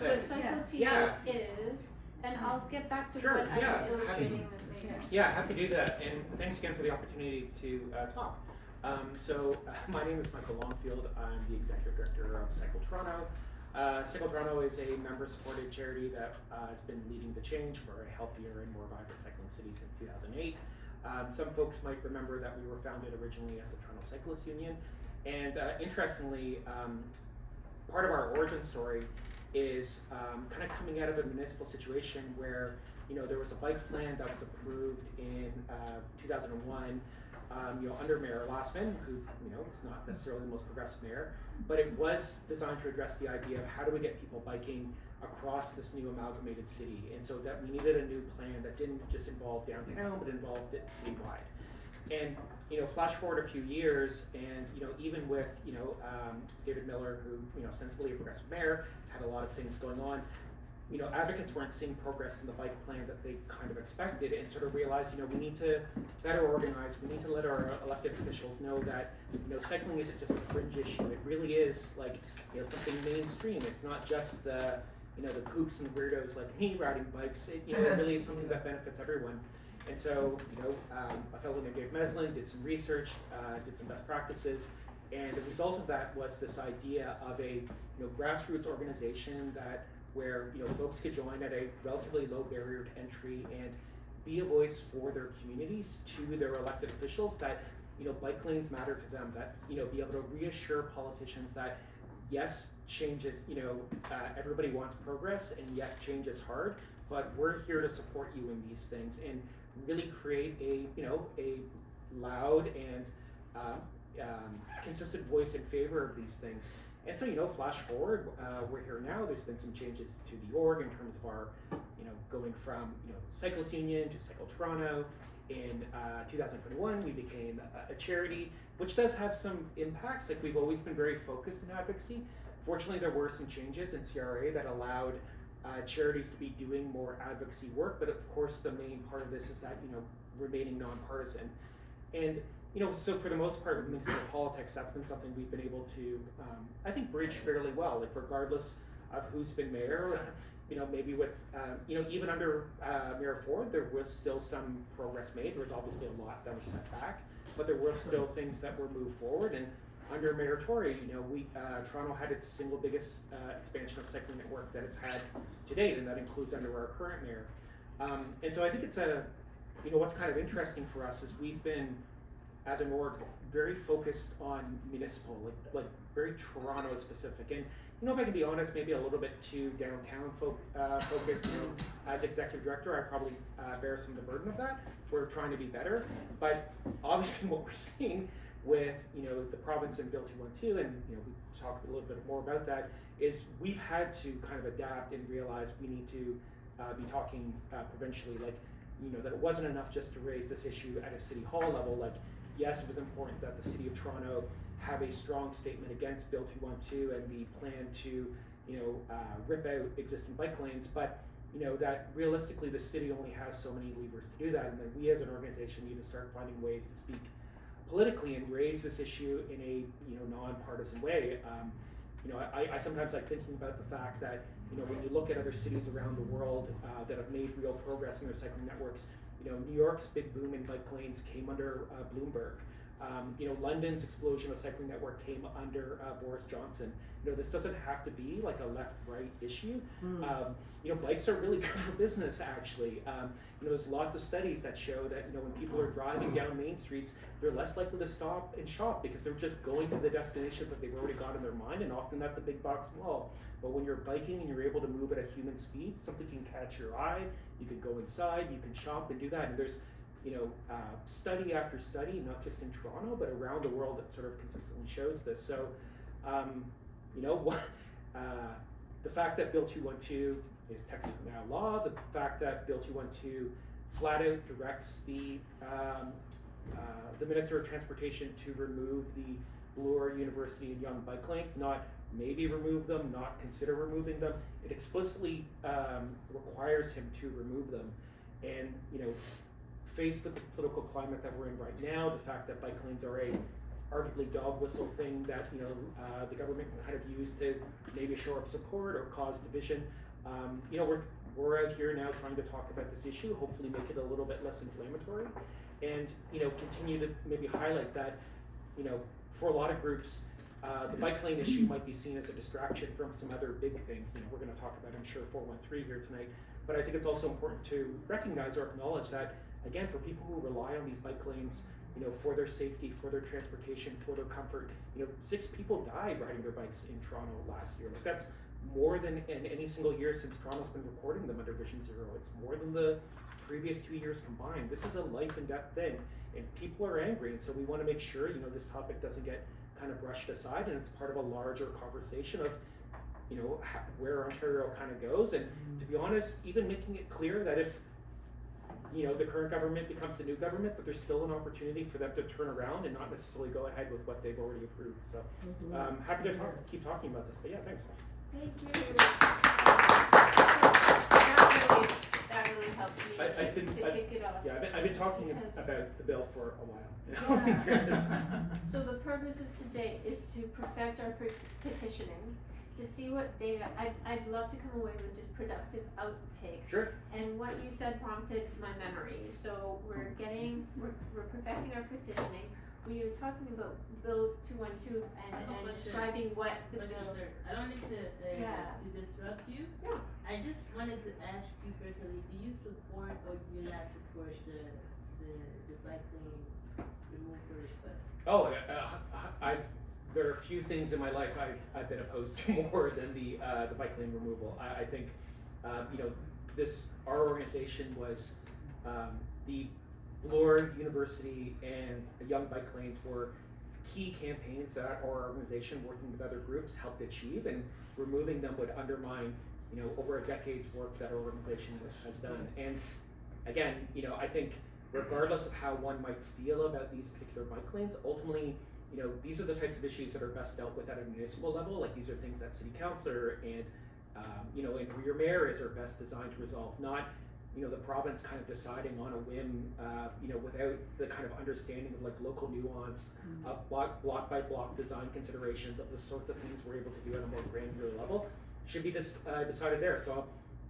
what cyclotio is, and I'll get back to what I was illustrating with later. Yeah, happy to do that, and thanks again for the opportunity to talk. My name is Michael Longfield. I'm the Executive Director of Cycle Toronto. Cycle Toronto is a member-supported charity that has been leading the change for a healthier and more vibrant cycling city since 2008. Some folks might remember that we were founded originally as the Toronto Cyclists Union, and interestingly, part of our origin story is kind of coming out of a municipal situation where there was a bike plan that was approved in 2001 under Mayor Lastman, who is not necessarily the most progressive mayor, but it was designed to address the idea of how do we get people biking across this new amalgamated city, and so that we needed a new plan that didn't just involve downtown, but involved it citywide. And flash forward a few years, and even with David Miller, who ostensibly a progressive mayor, had a lot of things going on. Advocates weren't seeing progress in the bike plan that they kind of expected, and sort of realized, we need to better organize. We need to let our elected officials know that, cycling isn't just a fringe issue. It really is like, something mainstream. It's not just the, the kooks and weirdos like me riding bikes. It really is something that benefits everyone. And so, a fellow named Dave Meslin did some research, did some best practices, and the result of that was this idea of a, grassroots organization where folks could join at a relatively low barrier to entry and be a voice for their communities to their elected officials, that bike lanes matter to them, that be able to reassure politicians that yes, change is, everybody wants progress, and yes, change is hard, but we're here to support you in these things, and really create a a loud and consistent voice in favor of these things. And so, flash forward, we're here now. There's been some changes to the org in terms of our, going from, Cyclist Union to Cycle Toronto. In 2021, we became a charity, which does have some impacts. Like, we've always been very focused in advocacy. Fortunately, there were some changes in CRA that allowed charities to be doing more advocacy work. But of course, the main part of this is that, remaining nonpartisan. And so for the most part, with municipal politics, that's been something we've been able to, I think, bridge fairly well. Like, regardless of who's been mayor, maybe with, even under Mayor Ford, there was still some progress made. There was obviously a lot that was set back, but there were still things that were moved forward. And under Mayor Tory, Toronto had its single biggest expansion of cycling network that it's had to date, and that includes under our current mayor. And so I think it's what's kind of interesting for us is we've been, as an org, very focused on municipal, like very Toronto specific. And if I can be honest, maybe a little bit too downtown focused. As executive director, I probably bear some of the burden of that. We're trying to be better, but obviously what we're seeing with the province and Bill 212, and we talked a little bit more about that, is we've had to kind of adapt and realize we need to be talking provincially, like that it wasn't enough just to raise this issue at a city hall level. Like, yes, it was important that the City of Toronto have a strong statement against Bill 212 and the plan to, rip out existing bike lanes, but that realistically the city only has so many levers to do that, and that we as an organization need to start finding ways to speak politically and raise this issue in a nonpartisan way. I sometimes like thinking about the fact that when you look at other cities around the world that have made real progress in their cycling networks, New York's big boom in bike lanes came under Bloomberg. London's explosion of cycling network came under Boris Johnson. This doesn't have to be like a left-right issue. Bikes are really good for business, actually. There's lots of studies that show that when people are driving down main streets, they're less likely to stop and shop because they're just going to the destination that they've already got in their mind, and often that's a big box mall. But when you're biking and you're able to move at a human speed, something can catch your eye. You can go inside, you can shop and do that. And there's study after study, not just in Toronto, but around the world that sort of consistently shows this. So, the fact that Bill 212 is technically now law, the fact that Bill 212 flat out directs the Minister of Transportation to remove the Bloor University and Young bike lanes, not maybe remove them, not consider removing them. It explicitly requires him to remove them. And faced with the political climate that we're in right now, the fact that bike lanes are arguably dog whistle thing that the government can kind of use to maybe shore up support or cause division. We're out here now trying to talk about this issue, hopefully make it a little bit less inflammatory, and continue to maybe highlight that for a lot of groups, the bike lane issue might be seen as a distraction from some other big things. We're going to talk about, I'm sure, 413 here tonight, but I think it's also important to recognize or acknowledge that, again, for people who rely on these bike lanes, for their safety, for their transportation, for their comfort, 6 people died riding their bikes in Toronto last year. Like, that's more than in any single year since Toronto's been recording them under Vision Zero. It's more than the previous 2 years combined. This is a life and death thing, and people are angry, and so we want to make sure this topic doesn't get kind of brushed aside, and it's part of a larger conversation of where Ontario kind of goes. And to be honest, even making it clear that if the current government becomes the new government, but there's still an opportunity for them to turn around and not necessarily go ahead with what they've already approved. So happy to keep talking about this, but yeah, thanks. Thank you. That really helped me to kick it off. Yeah, I've been talking about the bill for a while. Yeah. So the purpose of today is to perfect our petitioning, to see what data. I'd love to come away with just productive outtakes. Sure. And what you said prompted my memory. So we're perfecting our petitioning. We were talking about Bill 212 and describing what the bill. I don't need to disrupt you. Yeah. I just wanted to ask you personally, do you support or do you not support the bike lane removal request? Oh, there are a few things in my life I've been opposed to more than the bike lane removal. I think our organization was the Bloor University and Young Bike Lanes were key campaigns that our organization, working with other groups, helped achieve, and removing them would undermine over a decade's work that our organization has done. And again, I think regardless of how one might feel about these particular bike lanes, ultimately, these are the types of issues that are best dealt with at a municipal level. Like, these are things that city councillor and and your mayor are best designed to resolve, not the province kind of deciding on a whim, without the kind of understanding of like local nuance, block by block design considerations of the sorts of things we're able to do at a more granular level should be decided there. So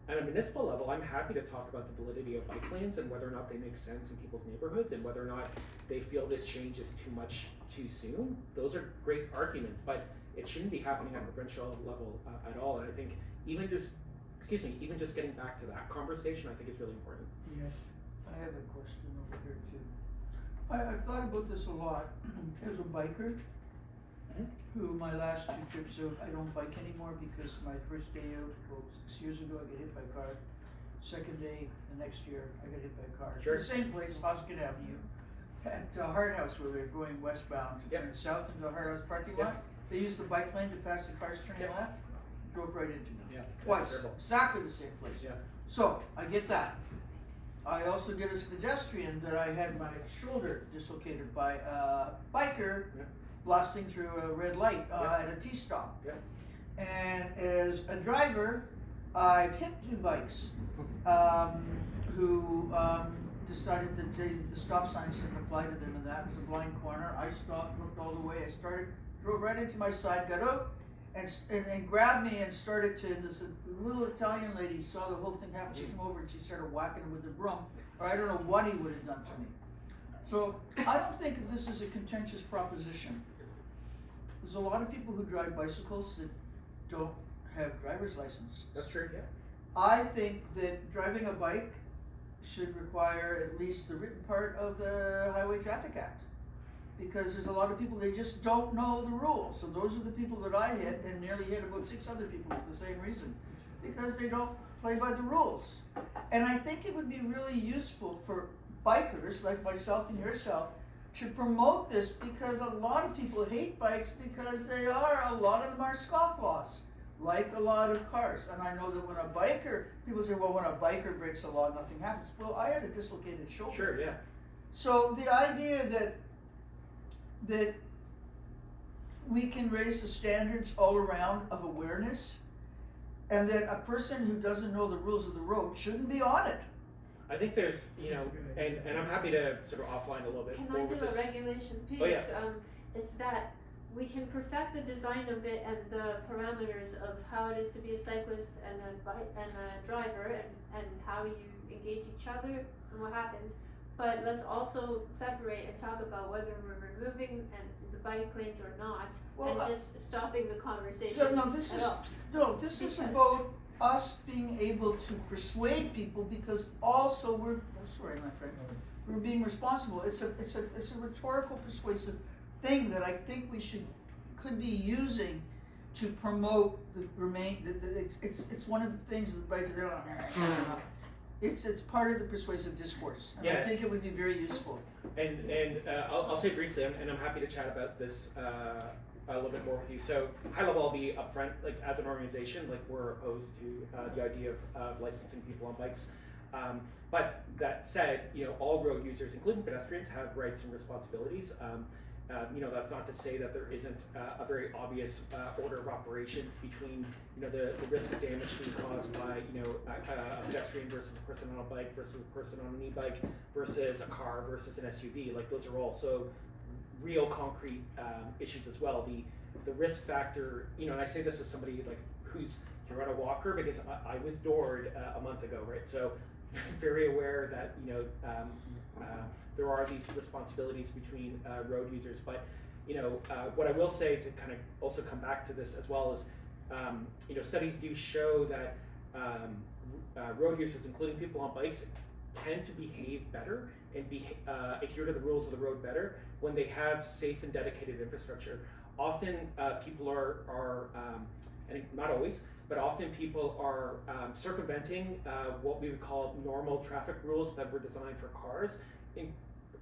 at a municipal level, I'm happy to talk about the validity of bike lanes and whether or not they make sense in people's neighborhoods and whether or not they feel this change is too much too soon. Those are great arguments, but it shouldn't be happening at a provincial level at all. And I think even just getting back to that conversation, I think is really important. Yes, I have a question over here too. I've thought about this a lot. As a biker, who my last 2 trips out, I don't bike anymore because my first day out, 6 years ago, I got hit by a car. Second day, the next year, I got hit by a car. Sure. The same place, Hoskin Avenue, at Hard House, where they're going westbound to turn south into the Hard House parking lot. They used the bike lane to pass the cars turning left. Drove right into me. Twice. Exactly the same place. Yeah. So, I get that. I also did as a pedestrian that I had my shoulder dislocated by a biker blasting through a red light at a T-stop. Yeah. And as a driver, I've hit 2 bikes who decided that the stop signs didn't apply to them, and that was a blind corner. I stopped, looked all the way. I drove right into my side, got out, and grabbed me and started to, this little Italian lady saw the whole thing happen. She came over and she started whacking him with the broom, or I don't know what he would have done to me. So I don't think of this as a contentious proposition. There's a lot of people who drive bicycles that don't have driver's license. That's true, yeah. I think that driving a bike should require at least the written part of the Highway Traffic Act. Because there's a lot of people, they just don't know the rules. So those are the people that I hit, and nearly hit about 6 other people for the same reason. Because they don't play by the rules. And I think it would be really useful for bikers, like myself and yourself, to promote this, because a lot of people hate bikes because a lot of them are scofflaws, like a lot of cars. And I know that when a biker, people say, well, when a biker breaks the law, nothing happens. Well, I had a dislocated shoulder. Sure, yeah. So the idea that we can raise the standards all around of awareness, and that a person who doesn't know the rules of the road shouldn't be on it. I think there's, and I'm happy to sort of offline a little bit Can more I do with a this. regulation piece? Oh, yeah. it's that we can perfect the design of it and the parameters of how it is to be a cyclist and a driver and how you engage each other and what happens. But let's also separate and talk about whether we're removing the bike lanes or not, and just stopping the conversation. This is about us being able to persuade people, because also we're being responsible. It's a rhetorical persuasive thing that I think we could be using to promote it's one of the things that the bike. It's part of the persuasive discourse, and I think it would be very useful. And I'll say briefly, and I'm happy to chat about this a little bit more with you. So high level, I'll be upfront. Like as an organization, like we're opposed to the idea of licensing people on bikes. But that said, all road users, including pedestrians, have rights and responsibilities. That's not to say that there isn't a very obvious order of operations between, the risk of damage being caused by, a pedestrian versus a person on a bike versus a person on an e-bike versus a car versus an SUV. Like those are also real concrete issues as well. The risk factor, and I say this as somebody like who's on a walker because I was doored a month ago, right? So very aware that, there are these responsibilities between road users, but what I will say to kind of also come back to this as well is, studies do show that road users, including people on bikes, tend to behave better and adhere to the rules of the road better when they have safe and dedicated infrastructure. Often people are and not always, but often people are circumventing what we would call normal traffic rules that were designed for cars,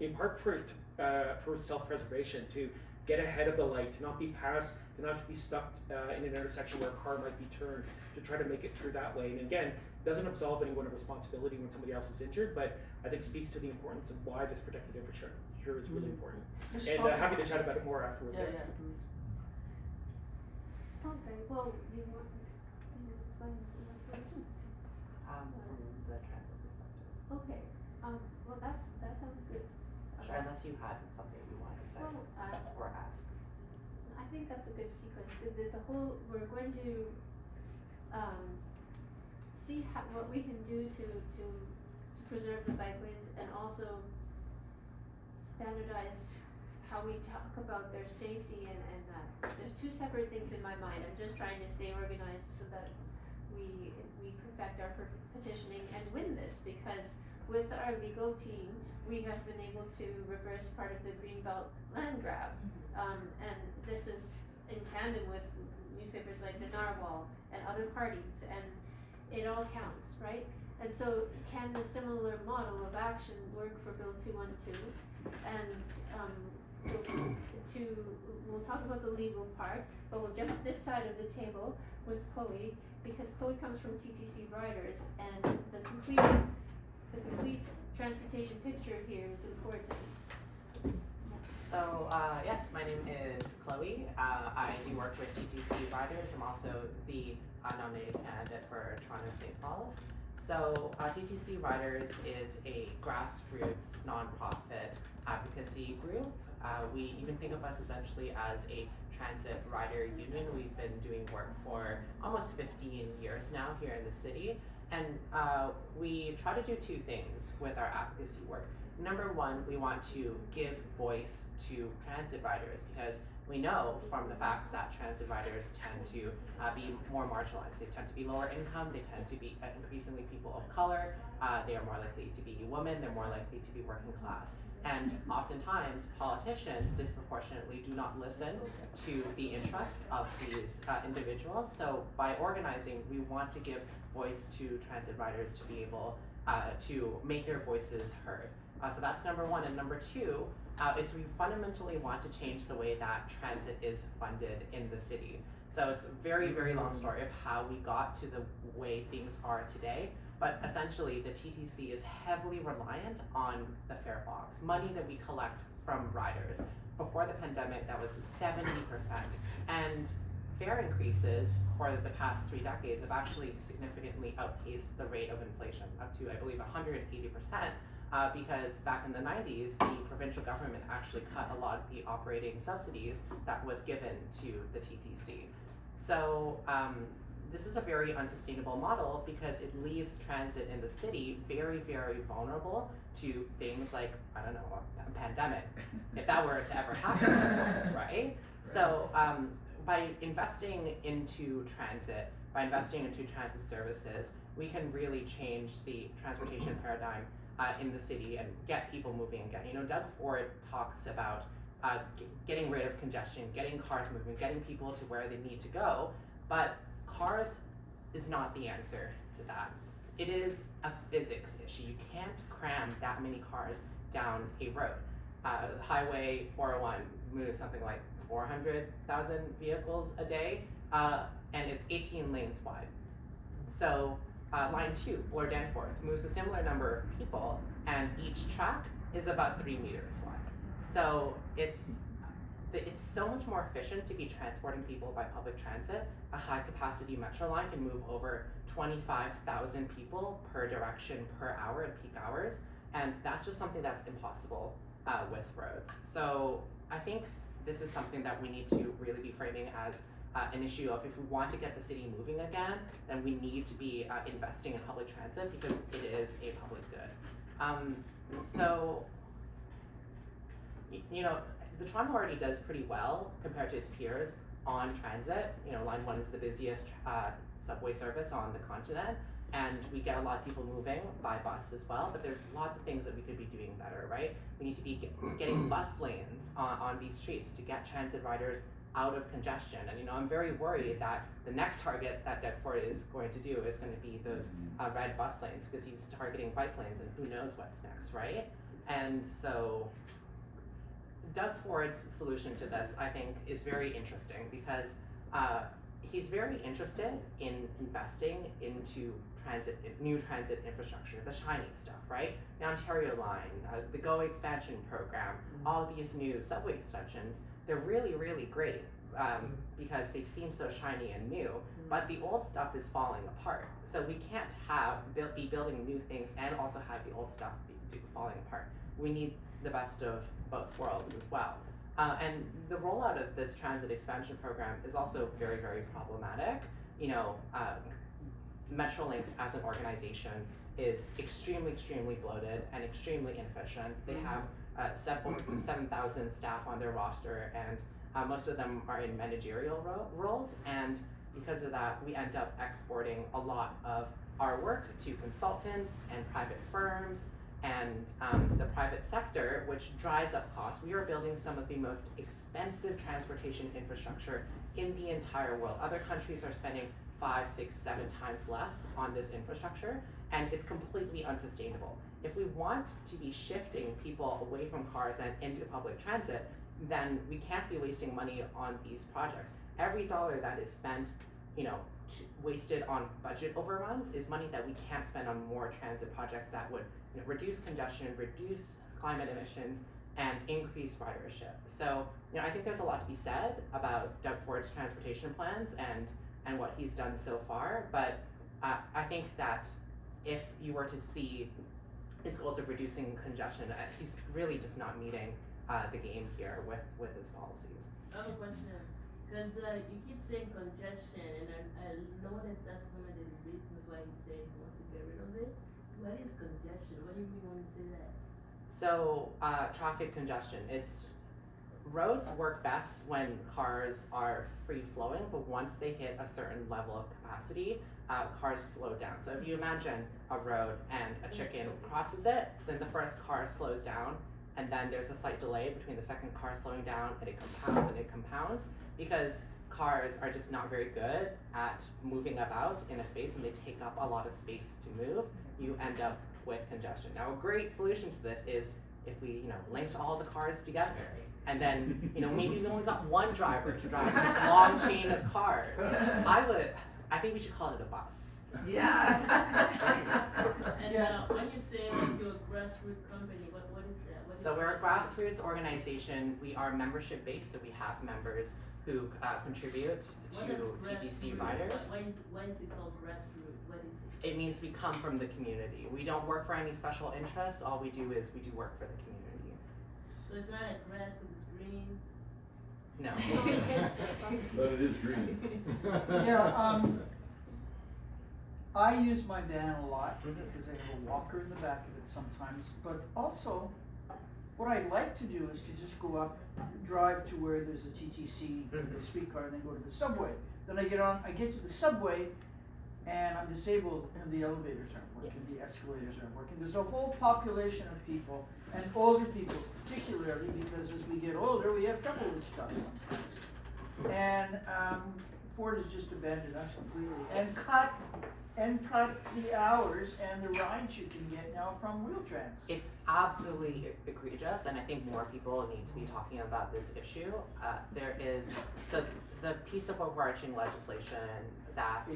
in part for self-preservation, to get ahead of the light, to not be passed, to not be stuck in an intersection where a car might be turned, to try to make it through that way. And again, it doesn't absolve anyone of responsibility when somebody else is injured, but I think speaks to the importance of why this protected infrastructure is really important. And happy to chat about it more afterwards. Okay, well, do you want slide? From the transit perspective. Okay, well that sounds good. Sure, unless you had something you wanted to say or ask. I think that's a good sequence. We're going to see what we can do to preserve the bike lanes, and also standardize how we talk about their safety, and there's two separate things in my mind. I'm just trying to stay organized so that we perfect our petitioning and win this, because with our legal team, we have been able to reverse part of the Greenbelt land grab, and this is in tandem with newspapers like the Narwhal and other parties, and it all counts, right? And so can the similar model of action work for Bill 212? And we'll talk about the legal part, but we'll jump to this side of the table with Chloe, because Chloe comes from TTC Riders, and the complete transportation picture here is important. So, yes, my name is Chloe. I do work with TTC Riders. I'm also the nominated candidate for Toronto St. Paul's. So, TTC Riders is a grassroots nonprofit advocacy group. We even think of us essentially as a transit rider union. We've been doing work for almost 15 years now here in the city. And we try to do two things with our advocacy work. Number one, we want to give voice to transit riders, because we know from the facts that transit riders tend to be more marginalized. They tend to be lower income, they tend to be increasingly people of color, they are more likely to be women, they're more likely to be working class. And oftentimes, politicians disproportionately do not listen to the interests of these individuals. So by organizing, we want to give voice to transit riders to be able to make their voices heard. So that's number one. And number two is we fundamentally want to change the way that transit is funded in the city. So it's a very, very long story of how we got to the way things are today. But essentially, the TTC is heavily reliant on the fare box, money that we collect from riders. Before the pandemic, that was 70%. And fare increases for the past 3 decades have actually significantly outpaced the rate of inflation, up to, I believe, 180%. because back in the 90s, the provincial government actually cut a lot of the operating subsidies that was given to the TTC. So this is a very unsustainable model because it leaves transit in the city very, very vulnerable to things like, I don't know, a pandemic, if that were to ever happen, of course, right? So by investing into transit, by investing into transit services, we can really change the transportation paradigm in the city and get people moving again. You know, Doug Ford talks about getting rid of congestion, getting cars moving, getting people to where they need to go, but cars is not the answer to that. It is a physics issue. You can't cram that many cars down a road. Highway 401 moves something like 400,000 vehicles a day, and it's 18 lanes wide. So Line 2, or Danforth, moves a similar number of people, and each track is about 3 meters wide. So it's so much more efficient to be transporting people by public transit. A high-capacity metro line can move over 25,000 people per direction per hour at peak hours, and that's just something that's impossible with roads. So I think this is something that we need to really be framing as an issue of, if we want to get the city moving again, then we need to be investing in public transit because it is a public good. So, you know, the Toronto already does pretty well compared to its peers on transit. You know, Line 1 is the busiest subway service on the continent, and we get a lot of people moving by bus as well, but there's lots of things that we could be doing better, right? We need to be getting bus lanes on these streets to get transit riders out of congestion. And you know, I'm very worried that the next target that Doug Ford is going to do is going to be those red bus lanes, because he's targeting bike lanes, and who knows what's next, right? And so Doug Ford's solution to this, I think, is very interesting because he's very interested in investing into new transit infrastructure, the shiny stuff, right? The Ontario line, the GO expansion program, all of these new subway extensions, they're really, really great because they seem so shiny and new, but the old stuff is falling apart. So we can't be building new things and also have the old stuff be falling apart. We need the best of both worlds as well. And the rollout of this transit expansion program is also very, very problematic. You know, Metrolinx as an organization is extremely, extremely bloated and extremely inefficient. They have 7,000 staff on their roster, and most of them are in managerial roles, and because of that, we end up exporting a lot of our work to consultants and private firms and the private sector, which drives up costs. We are building some of the most expensive transportation infrastructure in the entire world. Other countries are spending 5, 6, 7 times less on this infrastructure, and it's completely unsustainable. If we want to be shifting people away from cars and into public transit, then we can't be wasting money on these projects. Every dollar that is spent, you know, wasted on budget overruns is money that we can't spend on more transit projects that would, you know, reduce congestion, reduce climate emissions, and increase ridership. So, you know, I think there's a lot to be said about Doug Ford's transportation plans and what he's done so far, but I think that if you were to see his goals of reducing congestion, he's really just not meeting the game here with his policies. I have a question, because you keep saying congestion, and I noticed that's one of the reasons why he said he wants to get rid of it. What is congestion? What do you mean when you say that? So, traffic congestion. Roads work best when cars are free-flowing, but once they hit a certain level of capacity, cars slow down. So if you imagine a road and a chicken crosses it, then the first car slows down, and then there's a slight delay between the second car slowing down, and it compounds, because cars are just not very good at moving about in a space, and they take up a lot of space to move. You end up with congestion. Now, a great solution to this is if we, you know, linked all the cars together, and then, you know, maybe we only got one driver to drive this long chain of cars. I think we should call it a bus. Yeah. And when you say like you're a grassroots company, what is that? So we're a grassroots organization. We are membership based, so we have members who contribute to TTC riders. Why is it called grassroots? What is it? It means we come from the community. We don't work for any special interests. All we do is we do work for the community. So it's not a grass because it's green. No. But it is green. Yeah, I use my van a lot Mhm. because I have a walker in the back of it sometimes, but also what I like to do is to just go up, drive to where there's a TTC, Mhm. the streetcar, and then go to the subway. Then I get to the subway and I'm disabled and the elevators aren't working, the escalators aren't working. There's a whole population of people, and older people particularly, because as we get older, we have trouble with stuff sometimes. And Ford has just abandoned us completely and cut the hours and the rides you can get now from Wheel-Trans. It's absolutely egregious, and I think more people need to be talking about this issue. There is, so the piece of overarching legislation that,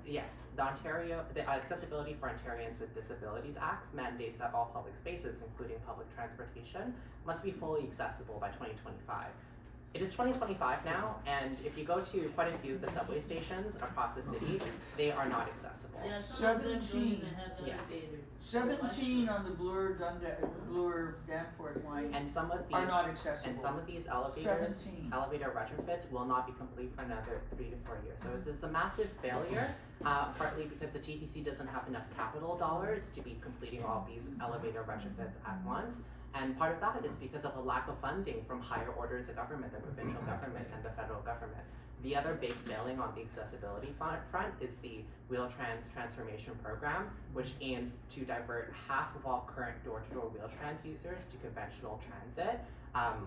yes, the Accessibility for Ontarians with Disabilities Act mandates that all public spaces, including public transportation, must be fully accessible by 2025. It is 2025 now, and if you go to quite a few of the subway stations across the city, they are not accessible. Yeah, some of them don't 17. even have Yes. elevators. 17 on the Bloor-Danforth line And some of are these, not accessible. and some of these elevators, 17. elevator retrofits will not be complete for another 3 to 4 years. So it's a massive failure, partly because the TTC doesn't have enough capital dollars to be completing all these elevator retrofits at once. And part of that is because of a lack of funding from higher orders of government, the provincial government and the federal government. The other big failing on the accessibility front is the Wheel-Trans Transformation Program, which aims to divert half of all current door-to-door Wheel-Trans users to conventional transit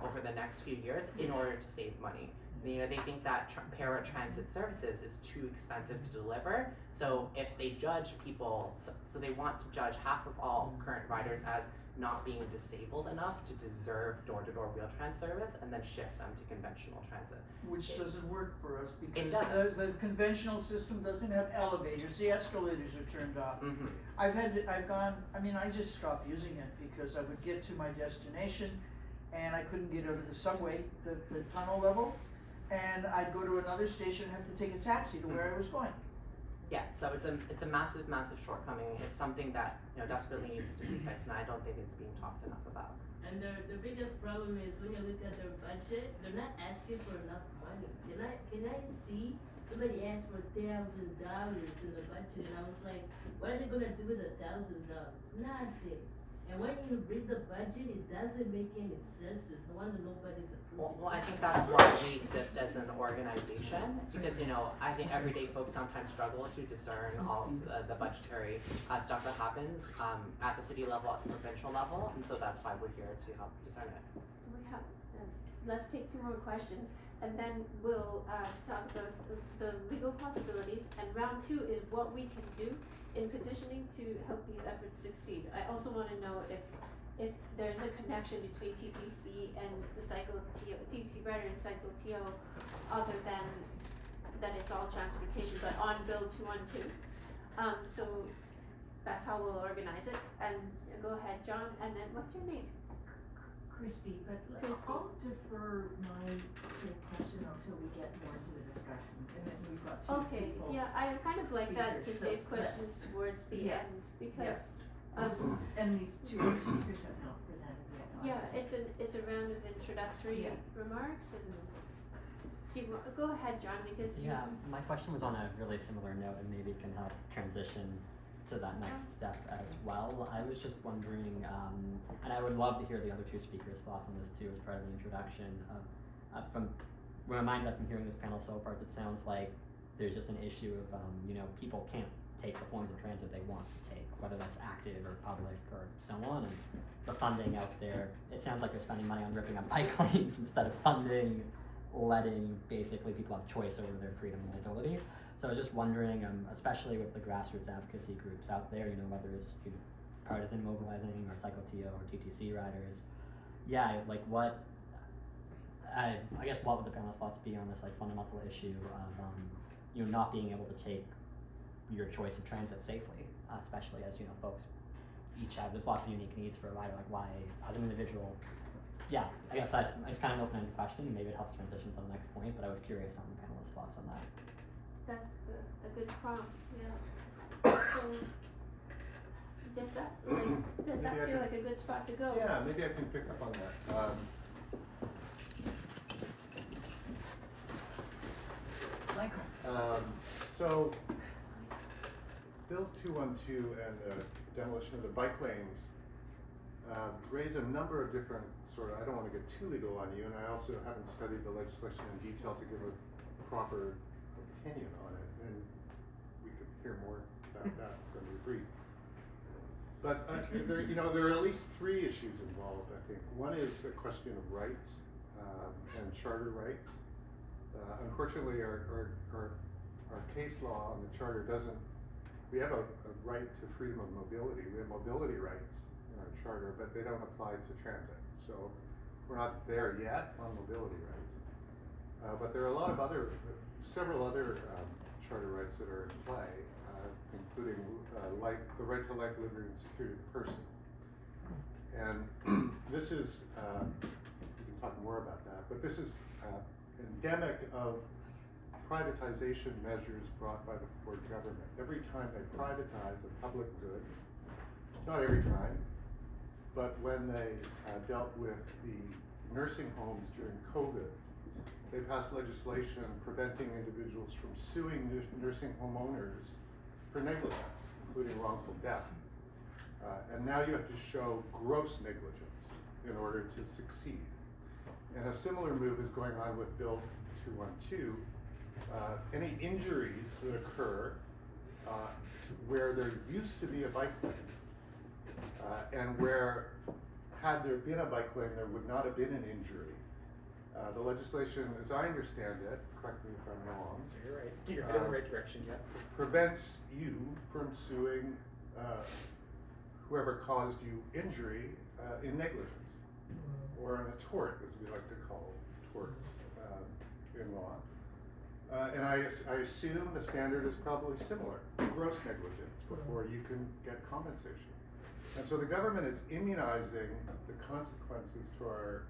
over the next few years in order to save money. You know, they think that paratransit services is too expensive to deliver, so if they judge people, so they want to judge half of all current riders as not being disabled enough to deserve door-to-door Wheel-Trans service, and then shift them to conventional transit. Which doesn't work for us because doesn't. the conventional system doesn't have elevators, the escalators are turned off. Mm-hmm. I just stopped using it because I would get to my destination and I couldn't get out of the subway, the tunnel level, and I'd go to another station and have to take a taxi to where I was going. Yeah, so it's a massive, massive shortcoming. It's something that, you know, desperately needs to be fixed, and I don't think it's being talked enough about. And the biggest problem is when you look at their budget, they're not asking for enough money. Can I see somebody ask for $1,000 in the budget, and I was like, what are they gonna do with $1,000? Nothing. And when you read the budget, it doesn't make any sense. It's no wonder nobody's approving. Well, I think that's why we exist as an organization, because, you know, I think everyday folks sometimes struggle to discern all of the budgetary stuff that happens at the city level, at the provincial level, and so that's why we're here to help discern it. We have, let's take 2 more questions, and then we'll talk about the legal possibilities, and round 2 is what we can do in petitioning to help these efforts succeed. I also want to know if there's a connection between TTC and the TTC Rider and Cycle TO, other than that it's all transportation, but on Bill 212. So that's how we'll organize it. And go ahead, John, and then what's your name? Christy, but Christy. I'll defer my same question until we get more into the discussion, and then we've got 2 Okay, people. yeah, I kind of like that to speakers, so save questions let's- towards the yeah. end, because And these 2 other speakers have not presented yet. yeah, it's a round of introductory Yeah. remarks, and so go ahead, John, because you. Yeah, my question was on a really similar note, and maybe it can help transition to that next step as well. I was just wondering, and I would love to hear the other 2 speakers' thoughts on this too as part of the introduction. From my mind, I've been hearing this panel so far, it sounds like there's just an issue of, people can't take the forms of transit they want to take, whether that's active or public or so on, and the funding out there, it sounds like they're spending money on ripping up bike lanes instead of funding, letting basically people have choice over their freedom and mobility. So I was just wondering, especially with the grassroots advocacy groups out there, whether it's partisan mobilizing or Cycle TO or TTC riders, like what, I guess what would the panel's thoughts be on this like fundamental issue of, not being able to take your choice of transit safely, especially as, folks each have, there's lots of unique needs for a rider, like why, as an individual, I guess it's kind of an open-ended question, and maybe it helps transition to the next point, but I was curious on the panelist's thoughts on that. That's good, a good prompt, yeah. So, does that Maybe I feel could- like a good spot to go? Yeah, maybe I can pick up on that. So, Bill 212 and the demolition of the bike lanes raise a number of different I don't want to get too legal on you, and I also haven't studied the legislation in detail to give a proper opinion on it, and we could hear more about that from your brief. But there are at least three issues involved, I think. One is a question of rights and charter rights. Unfortunately, our case law on the charter doesn't. We have a right to freedom of mobility. We have mobility rights in our charter, but they don't apply to transit. So we're not there yet on mobility rights. But there are several other charter rights that are in play, including the right to life, liberty, and security of the person. And this is, we can talk more about that, but this is endemic of privatization measures brought by the Ford government. Every time they privatize a public good, not every time, but when they dealt with the nursing homes during COVID, they passed legislation preventing individuals from suing nursing home owners for negligence, including wrongful death. And now you have to show gross negligence in order to succeed. And a similar move is going on with Bill 212. Any injuries that occur where there used to be a bike lane, and where, had there been a bike lane, there would not have been an injury. The legislation, as I understand it, correct me if I'm wrong. You're right. You're heading in the right direction, yeah. Prevents you from suing whoever caused you injury in negligence, or in a tort, as we like to call torts in law. And I assume the standard is probably similar, gross negligence, before you can get compensation. And so the government is immunizing the consequences to our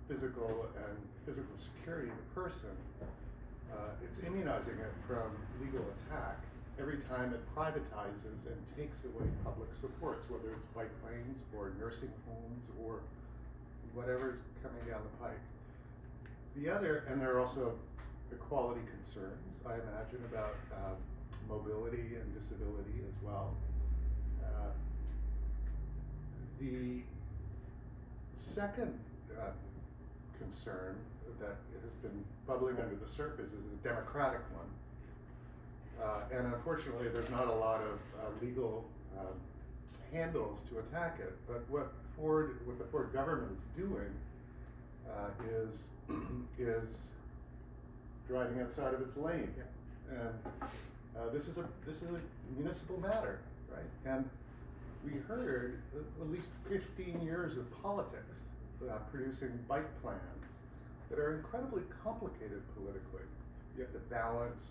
physical security of the person. It's immunizing it from legal attack every time it privatizes and takes away public supports, whether it's bike lanes or nursing homes or whatever's coming down the pike. And there are also equality concerns, I imagine, about mobility and disability as well. The second concern that has been bubbling under the surface is a democratic one. And unfortunately, there's not a lot of legal handles to attack it. But what the Ford government is doing is driving outside of its lane. And this is a municipal matter, right? And we heard at least 15 years of politics producing bike plans that are incredibly complicated politically. You have to balance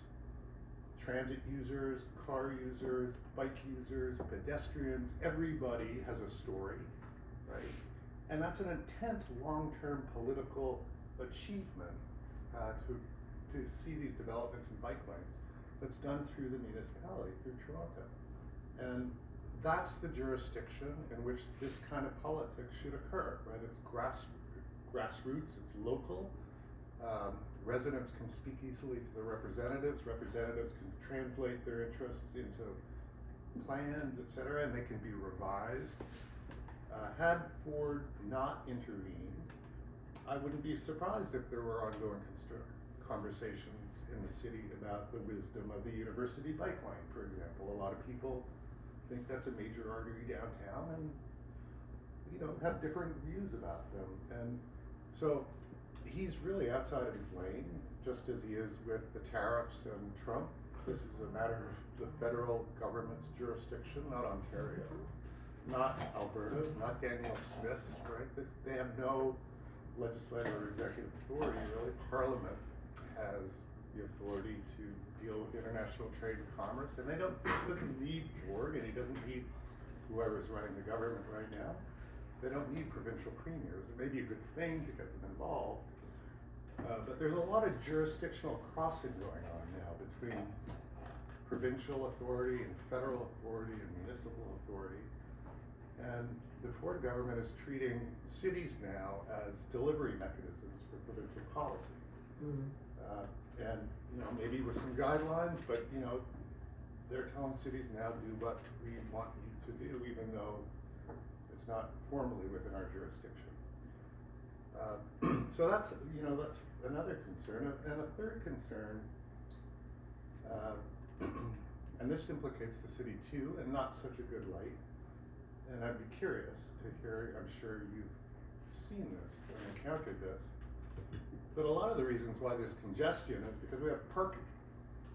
transit users, car users, bike users, pedestrians. Everybody has a story, right? And that's an intense long-term political achievement to see these developments in bike lanes that's done through the municipality, through Toronto. And that's the jurisdiction in which this kind of politics should occur, right? It's grassroots, it's local. Residents can speak easily to their representatives. Representatives can translate their interests into plans, etc., and they can be revised. Had Ford not intervened, I wouldn't be surprised if there were ongoing conversations in the city about the wisdom of the university bike lane, for example. A lot of people think that's a major artery downtown and, have different views about them. And so he's really outside of his lane, just as he is with the tariffs and Trump. This is a matter of the federal government's jurisdiction, not Ontario, not Alberta's, not Daniel Smith's, right? They have no legislative or executive authority, really. Parliament has the authority to deal with international trade and commerce, and he doesn't need Ford, and he doesn't need whoever's running the government right now. They don't need provincial premiers. It may be a good thing to get them involved, but there's a lot of jurisdictional crossing going on now between provincial authority and federal authority and municipal authority. And the Ford government is treating cities now as delivery mechanisms for provincial policies. And maybe with some guidelines, but they're telling cities now do what we want you to do, even though it's not formally within our jurisdiction. So that's another concern, and a third concern, and this implicates the city too, and not such a good light. And I'd be curious to hear. I'm sure you've seen this and encountered this. But a lot of the reasons why there's congestion is because we have parking.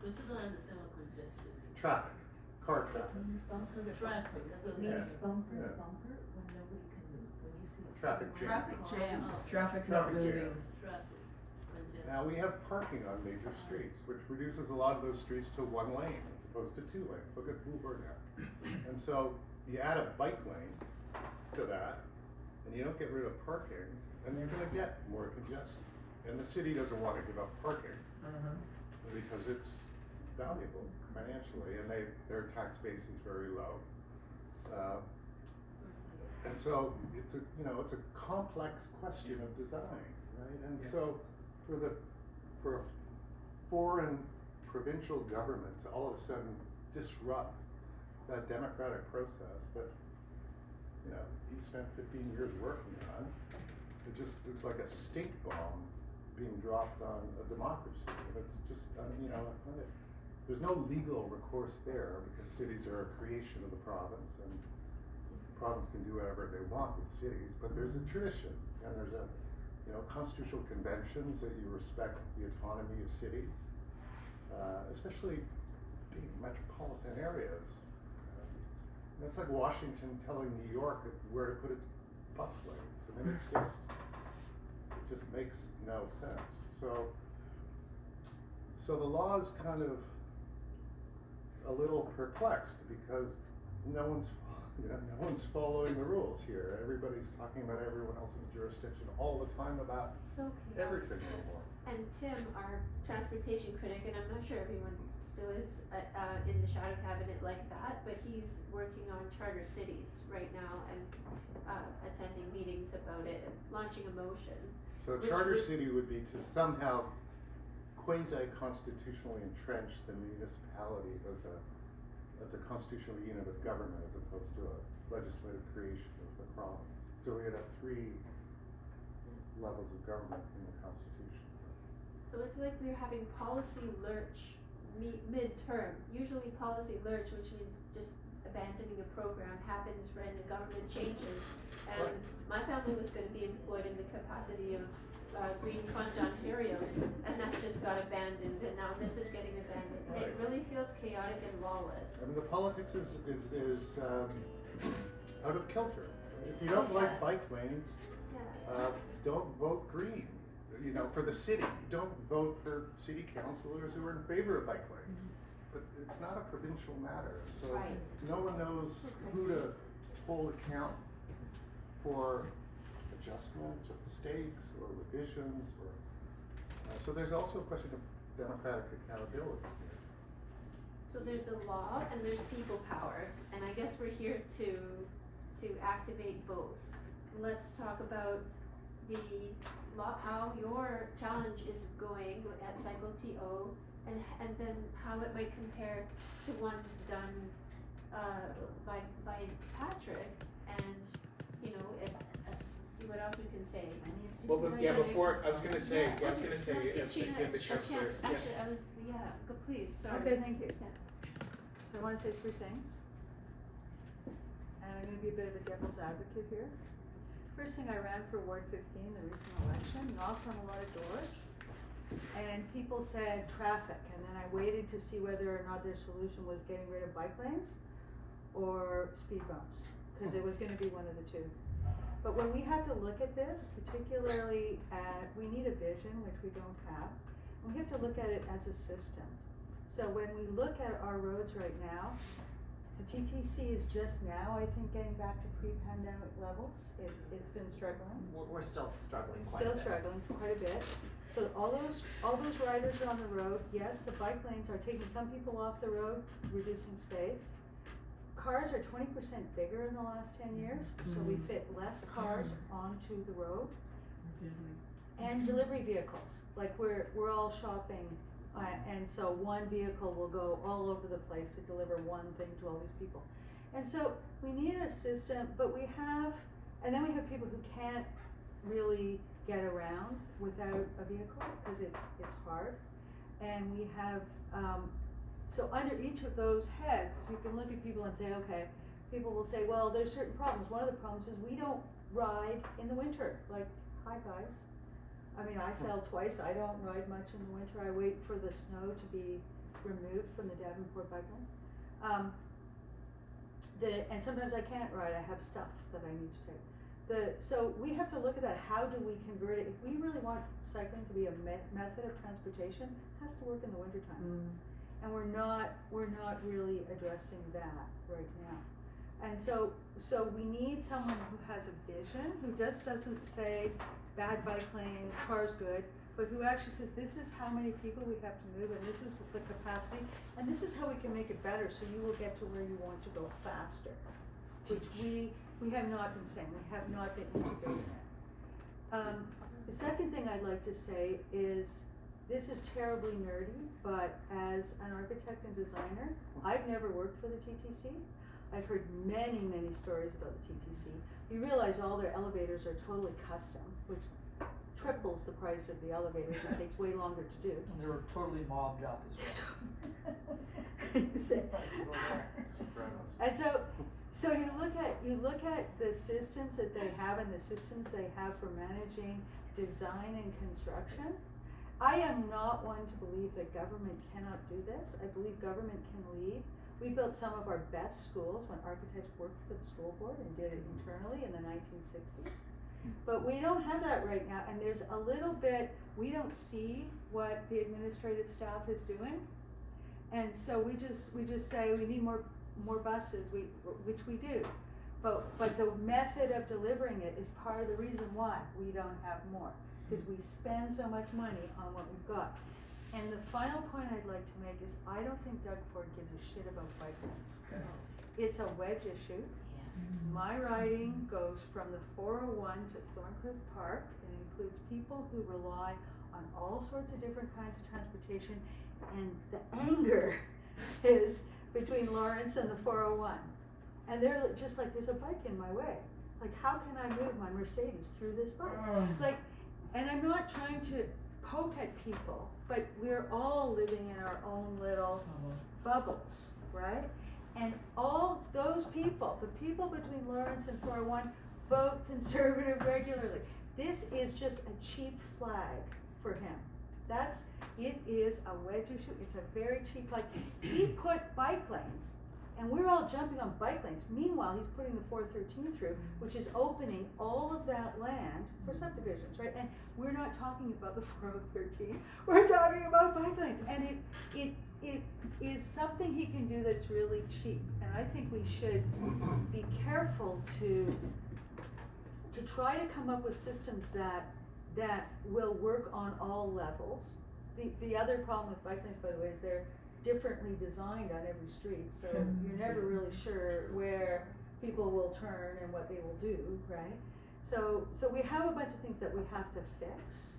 We still don't understand what congestion is. Traffic, car traffic. Traffic, that's what It it means means. bumper Yeah. to bumper when nobody can move, when you see. Traffic jam. Traffic jams, Oh. traffic Traffic not moving. jam. Traffic, congestion. Now we have parking on major streets, which reduces a lot of those streets to one lane as opposed to two lanes. Look at Bloomberg now. And so you add a bike lane to that, and you don't get rid of parking, and you're going to get more congestion. And the city doesn't want to give up parking because it's valuable financially, and their tax base is very low. And so it's a complex question of design, right? And so for a foreign provincial government to all of a sudden disrupt that democratic process that you spent 15 years working on, it's like a stink bomb being dropped on a democracy. It's just there's no legal recourse there because cities are a creation of the province, and the province can do whatever they want with cities. But there's a tradition, and there's constitutional conventions that you respect the autonomy of cities, especially big metropolitan areas. It's like Washington telling New York where to put its bus lanes. I mean, it just makes no sense. So the law is kind of a little perplexed because no one's following the rules here. Everybody's talking about everyone else's jurisdiction all the time about So everything anymore. And Tim, our transportation critic, and I'm not sure everyone still is in the shadow cabinet like that, but he's working on charter cities right now and attending meetings about it and launching a motion. So a charter city would be to somehow quasi-constitutionally entrench the municipality as a constitutional unit of government as opposed to a legislative creation of the province. So we would have 3 levels of government in the Constitution. So it's like we're having policy lurch mid-term. Usually policy lurch, which means just abandoning a program, happens when the government changes. And my family was going to be employed in the capacity of Green Fund Ontario, and that just got abandoned, and now this is getting abandoned. Right. It really feels chaotic and lawless. I mean, the politics is out of kilter. If you don't like bike lanes, Yeah. don't vote green. For the city, don't vote for city councilors who are in favor of bike lanes. But it's not a provincial matter, so Right. no one knows who to hold account for adjustments or mistakes or revisions, so there's also a question of democratic accountability here. So there's the law and there's people power, and I guess we're here to activate both. Let's talk about the law, how your challenge is going at Cycle TO, and then how it might compare to ones done by Patrick, and see what else we can say. Well, but before, I was gonna say, Let's if give we Sheena get the a chance chance. first. Actually, go please, sorry. Okay, thank you. Yeah. So I want to say 3 things. And I'm going to be a bit of a devil's advocate here. First thing, I ran for Ward 15, the recent election, knocked on a lot of doors, and people said traffic, and then I waited to see whether or not their solution was getting rid of bike lanes or speed bumps, because it was going to be one of the 2. But when we have to look at this, particularly we need a vision, which we don't have, and we have to look at it as a system. So when we look at our roads right now, The TTC is just now, I think, getting back to pre-pandemic levels. It's been struggling. We're still struggling quite a Still bit. struggling quite a bit. So all those riders are on the road. Yes, the bike lanes are taking some people off the road, reducing space. Cars are 20% bigger in the last 10 years, so we fit less cars onto the road. And delivery vehicles, like we're all shopping, and so one vehicle will go all over the place to deliver one thing to all these people. And so we need a system, but and then we have people who can't really get around without a vehicle, because it's hard. And we have, so under each of those heads, you can look at people and say, okay, people will say, well, there's certain problems. One of the problems is we don't ride in the winter. Like, hi guys. I mean, I fell twice. I don't ride much in the winter. I wait for the snow to be removed from the Davenport bike lanes. And sometimes I can't ride. I have stuff that I need to take. So we have to look at that. How do we convert it? If we really want cycling to be a method of transportation, it has to work in the wintertime. And we're not really addressing that right now. And so we need someone who has a vision, who just doesn't say bad bike lanes, cars good, but who actually says this is how many people we have to move, and this is the capacity, and this is how we can make it better so you will get to where you want to go faster, which we have not been saying. We have not been integrating it. The second thing I'd like to say is, this is terribly nerdy, but as an architect and designer, I've never worked for the TTC. I've heard many, many stories about the TTC. You realize all their elevators are totally custom, which triples the price of the elevators. It takes way longer to do. And they were totally mobbed up as well. And so you look at the systems that they have and the systems they have for managing design and construction. I am not one to believe that government cannot do this. I believe government can lead. We built some of our best schools when architects worked for the school board and did it internally in the 1960s. But we don't have that right now, and there's a little bit, we don't see what the administrative staff is doing. And so we just say we need more buses, which we do. But the method of delivering it is part of the reason why we don't have more, because we spend so much money on what we've got. And the final point I'd like to make is, I don't think Doug Ford gives a shit about bike lanes. It's a wedge issue. My riding goes from the 401 to Thorncliffe Park. It includes people who rely on all sorts of different kinds of transportation, and the anger is between Lawrence and the 401. And they're just like, there's a bike in my way. Like, how can I move my Mercedes through this bike? Like, and I'm not trying to poke at people, but we're all living in our own little bubbles, right? And all those people, the people between Lawrence and 401, vote conservative regularly. This is just a cheap flag for him. It is a wedge issue. It's a very cheap flag. He put bike lanes, and we're all jumping on bike lanes. Meanwhile, he's putting the 413 through, which is opening all of that land for subdivisions, right? And we're not talking about the 413. We're talking about bike lanes, and it is something he can do that's really cheap. And I think we should be careful to try to come up with systems that will work on all levels. The other problem with bike lanes, by the way, is they're differently designed on every street, so you're never really sure where people will turn and what they will do, right? So we have a bunch of things that we have to fix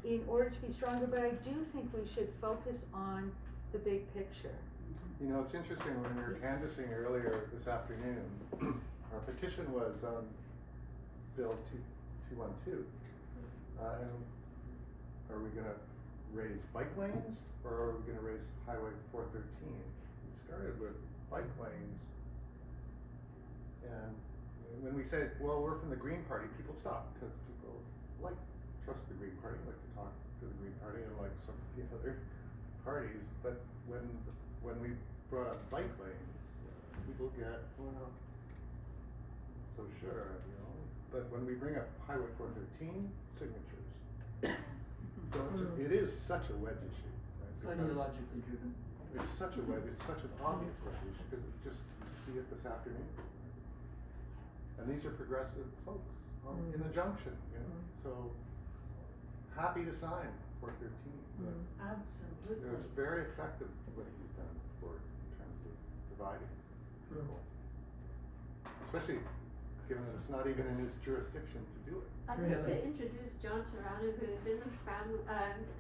in order to be stronger, but I do think we should focus on the big picture. You know, it's interesting, when we were canvassing earlier this afternoon, our petition was on Bill 212. And are we gonna raise bike lanes, or are we gonna raise Highway 413? We started with bike lanes, and when we said, well, we're from the Green Party, people stopped, because people trust the Green Party, like to talk to the Green Party, and like some of the other parties. But when we brought up bike lanes, people get, well, not so sure, you know. But when we bring up Highway 413, signatures. So it is such a wedge issue. Right? It's ideologically driven. It's such an obvious revolution, because just see it this afternoon. And these are progressive folks in the junction, you know. So happy to sign for 13. But Absolutely. it's very effective what he's done in terms of dividing people. Especially given that it's not even in his jurisdiction to do it. I'd like to introduce John Serrano, who is in the family,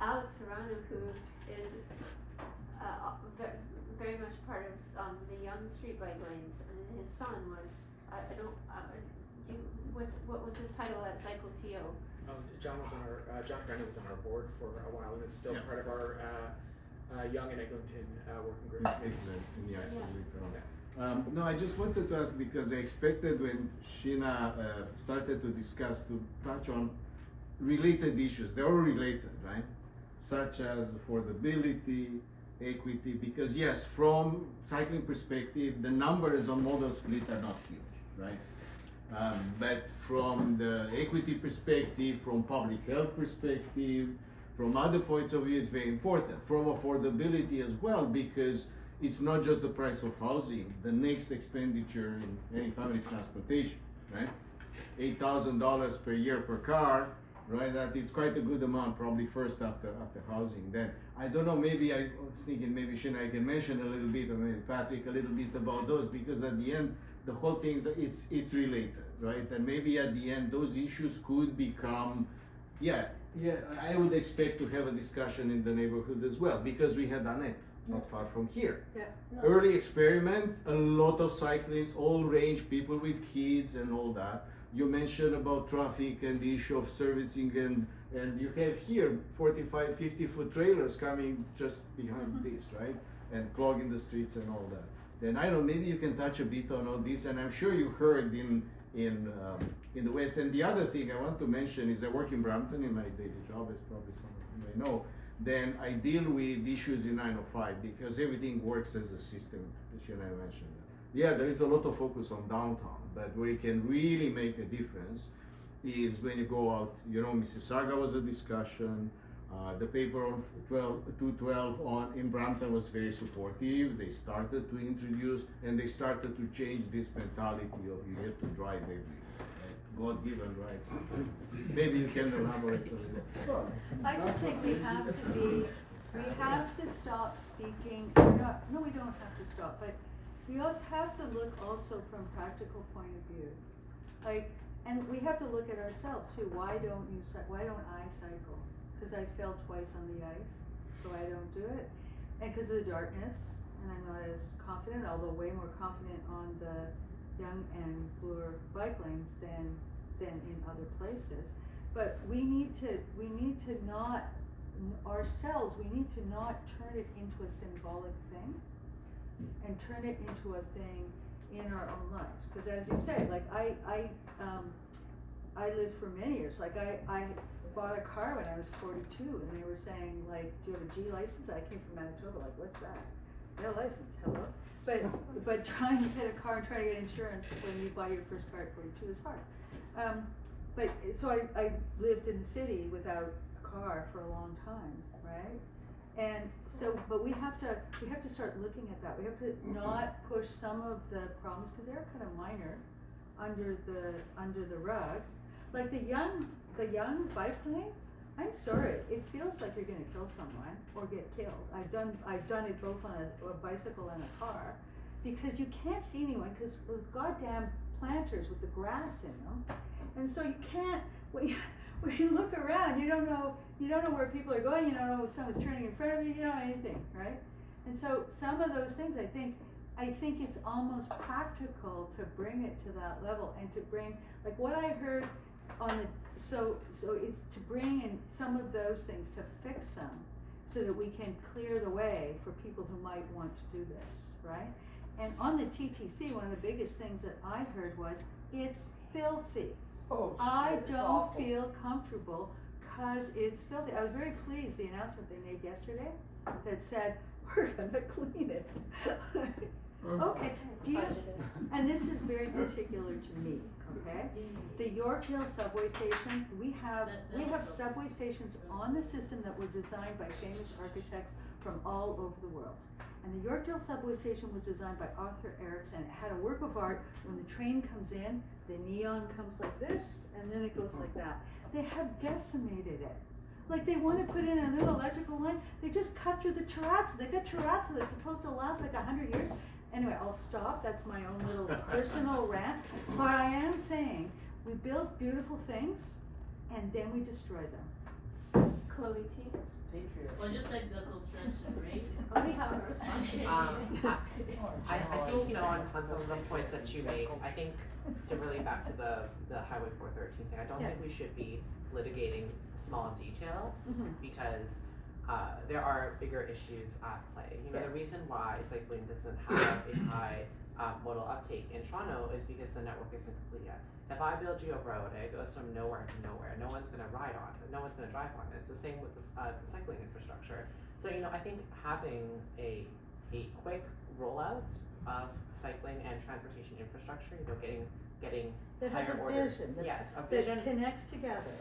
Alex Serrano, who is very much part of the Young Street Bike Lanes, and his son was, what was his title at Cycle TO? John Brennan was on our board for a while and is still part of our Young and Eglinton working group. No, I just wanted to ask, because I expected when Sheena started to discuss, to touch on related issues. They're all related, right? Such as affordability, equity, because yes, from cycling perspective, the numbers on modal split are not huge, right? But from the equity perspective, from public health perspective, from other points of view, it's very important. From affordability as well, because it's not just the price of housing. The next expenditure in any family is transportation, right? $8,000 per year per car, right? That it's quite a good amount, probably first after housing. Then I don't know. Maybe I was thinking maybe Sheena, I can mention a little bit, or maybe Patrick a little bit about those, because at the end the whole thing it's related, right? And maybe at the end those issues could become, yeah. I would expect to have a discussion in the neighborhood as well, because we had Annette not far from here. Yeah. Early experiment, a lot of cyclists, all range, people with kids and all that. You mentioned about traffic and the issue of servicing, and you have here 45, 50-foot trailers coming just behind this, right? And clogging the streets and all that. Then I don't know, maybe you can touch a bit on all this, and I'm sure you heard in the West. And the other thing I want to mention is I work in Brampton in my daily job, as probably some of you may know. Then I deal with issues in 905 because everything works as a system, as you and I mentioned. Yeah, there is a lot of focus on downtown, but where you can really make a difference is when you go out. You know, Mississauga was a discussion. The paper on 212 in Brampton was very supportive. They started to introduce and they started to change this mentality of you have to drive everywhere. God-given right. Maybe you can elaborate a little. I just think we have to stop speaking, no, we don't have to stop, but we also have to look also from practical point of view. And we have to look at ourselves too. Why don't I cycle? Because I fell twice on the ice, so I don't do it. And because of the darkness, and I'm not as confident, although way more confident on the Young and Bloor bike lanes than in other places. But we need to not turn it into a symbolic thing and turn it into a thing in our own lives. Because as you say, like I lived for many years. Like I bought a car when I was 42, and they were saying, like, do you have a G license? I came from Manitoba, like, what's that? No license, hello. But trying to get a car and trying to get insurance when you buy your first car at 42 is hard. So I lived in the city without a car for a long time, right? And so, but we have to start looking at that. We have to not push some of the problems, because they're kind of minor, under the rug. Like the young bike lane, I'm sorry, it feels like you're going to kill someone or get killed. I've done it both on a bicycle and a car, because you can't see anyone because the goddamn planters with the grass in them, and so you can't. When you look around, you don't know where people are going. You don't know if someone's turning in front of you. You don't know anything, right? And so some of those things, I think it's almost practical to bring it to that level, and to bring, like what I heard on the, so it's to bring in some of those things to fix them, so that we can clear the way for people who might want to do this, right? And on the TTC, one of the biggest things that I heard was, it's filthy. Oh, I it's don't awful. feel comfortable because it's filthy. I was very pleased, the announcement they made yesterday that said, we're gonna clean it. Okay, and this is very particular to me, okay? The Yorkville subway station, we have subway stations on the system that were designed by famous architects from all over the world. And the Yorkdale subway station was designed by Arthur Erickson. It had a work of art. When the train comes in, the neon comes like this, and then it goes like that. They have decimated it. Like they want to put in a new electrical line, they just cut through the terrazzo. They got terrazzo that's supposed to last like 100 years. Anyway, I'll stop. That's my own little personal rant. But I am saying, we build beautiful things, and then we destroy them. Chloe T. Well, just like the construction, right? We have a responsibility. I think, on some of the points that you make, I think to really back to the Highway 413 thing, I don't think we should be litigating small details because there are bigger issues at play. The reason why cycling doesn't have a high modal uptake in Toronto is because the network isn't complete yet. If I build you a road and it goes from nowhere to nowhere, no one's going to ride on it, no one's going to drive on it. It's the same with the cycling infrastructure. So, I think having a quick rollout of cycling and transportation infrastructure, getting that has higher a order. vision. A vision. That connects together.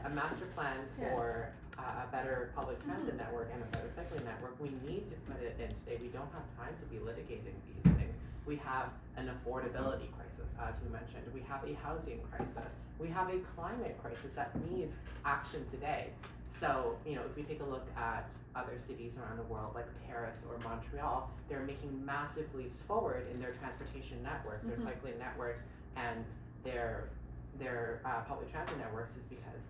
A master plan for a better public transit network and a better cycling network. We need to put it in today. We don't have time to be litigating these things. We have an affordability crisis, as we mentioned. We have a housing crisis. We have a climate crisis that needs action today. So, if we take a look at other cities around the world, like Paris or Montreal, they're making massive leaps forward in their transportation networks, their cycling networks, and their public transit networks is because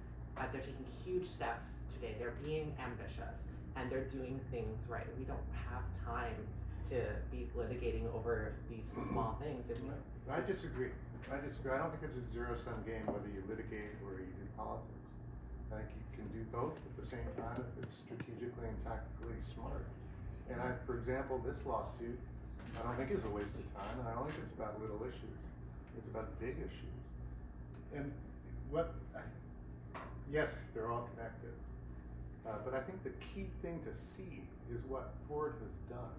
they're taking huge steps today. They're being ambitious, and they're doing things right. We don't have time to be litigating over these small things. I disagree. I don't think it's a zero-sum game whether you litigate or you do politics. I think you can do both at the same time if it's strategically and tactically smart. And for example, this lawsuit, I don't think is a waste of time, and I don't think it's about little issues. It's about big issues. And yes, they're all connected. But I think the key thing to see is what Ford has done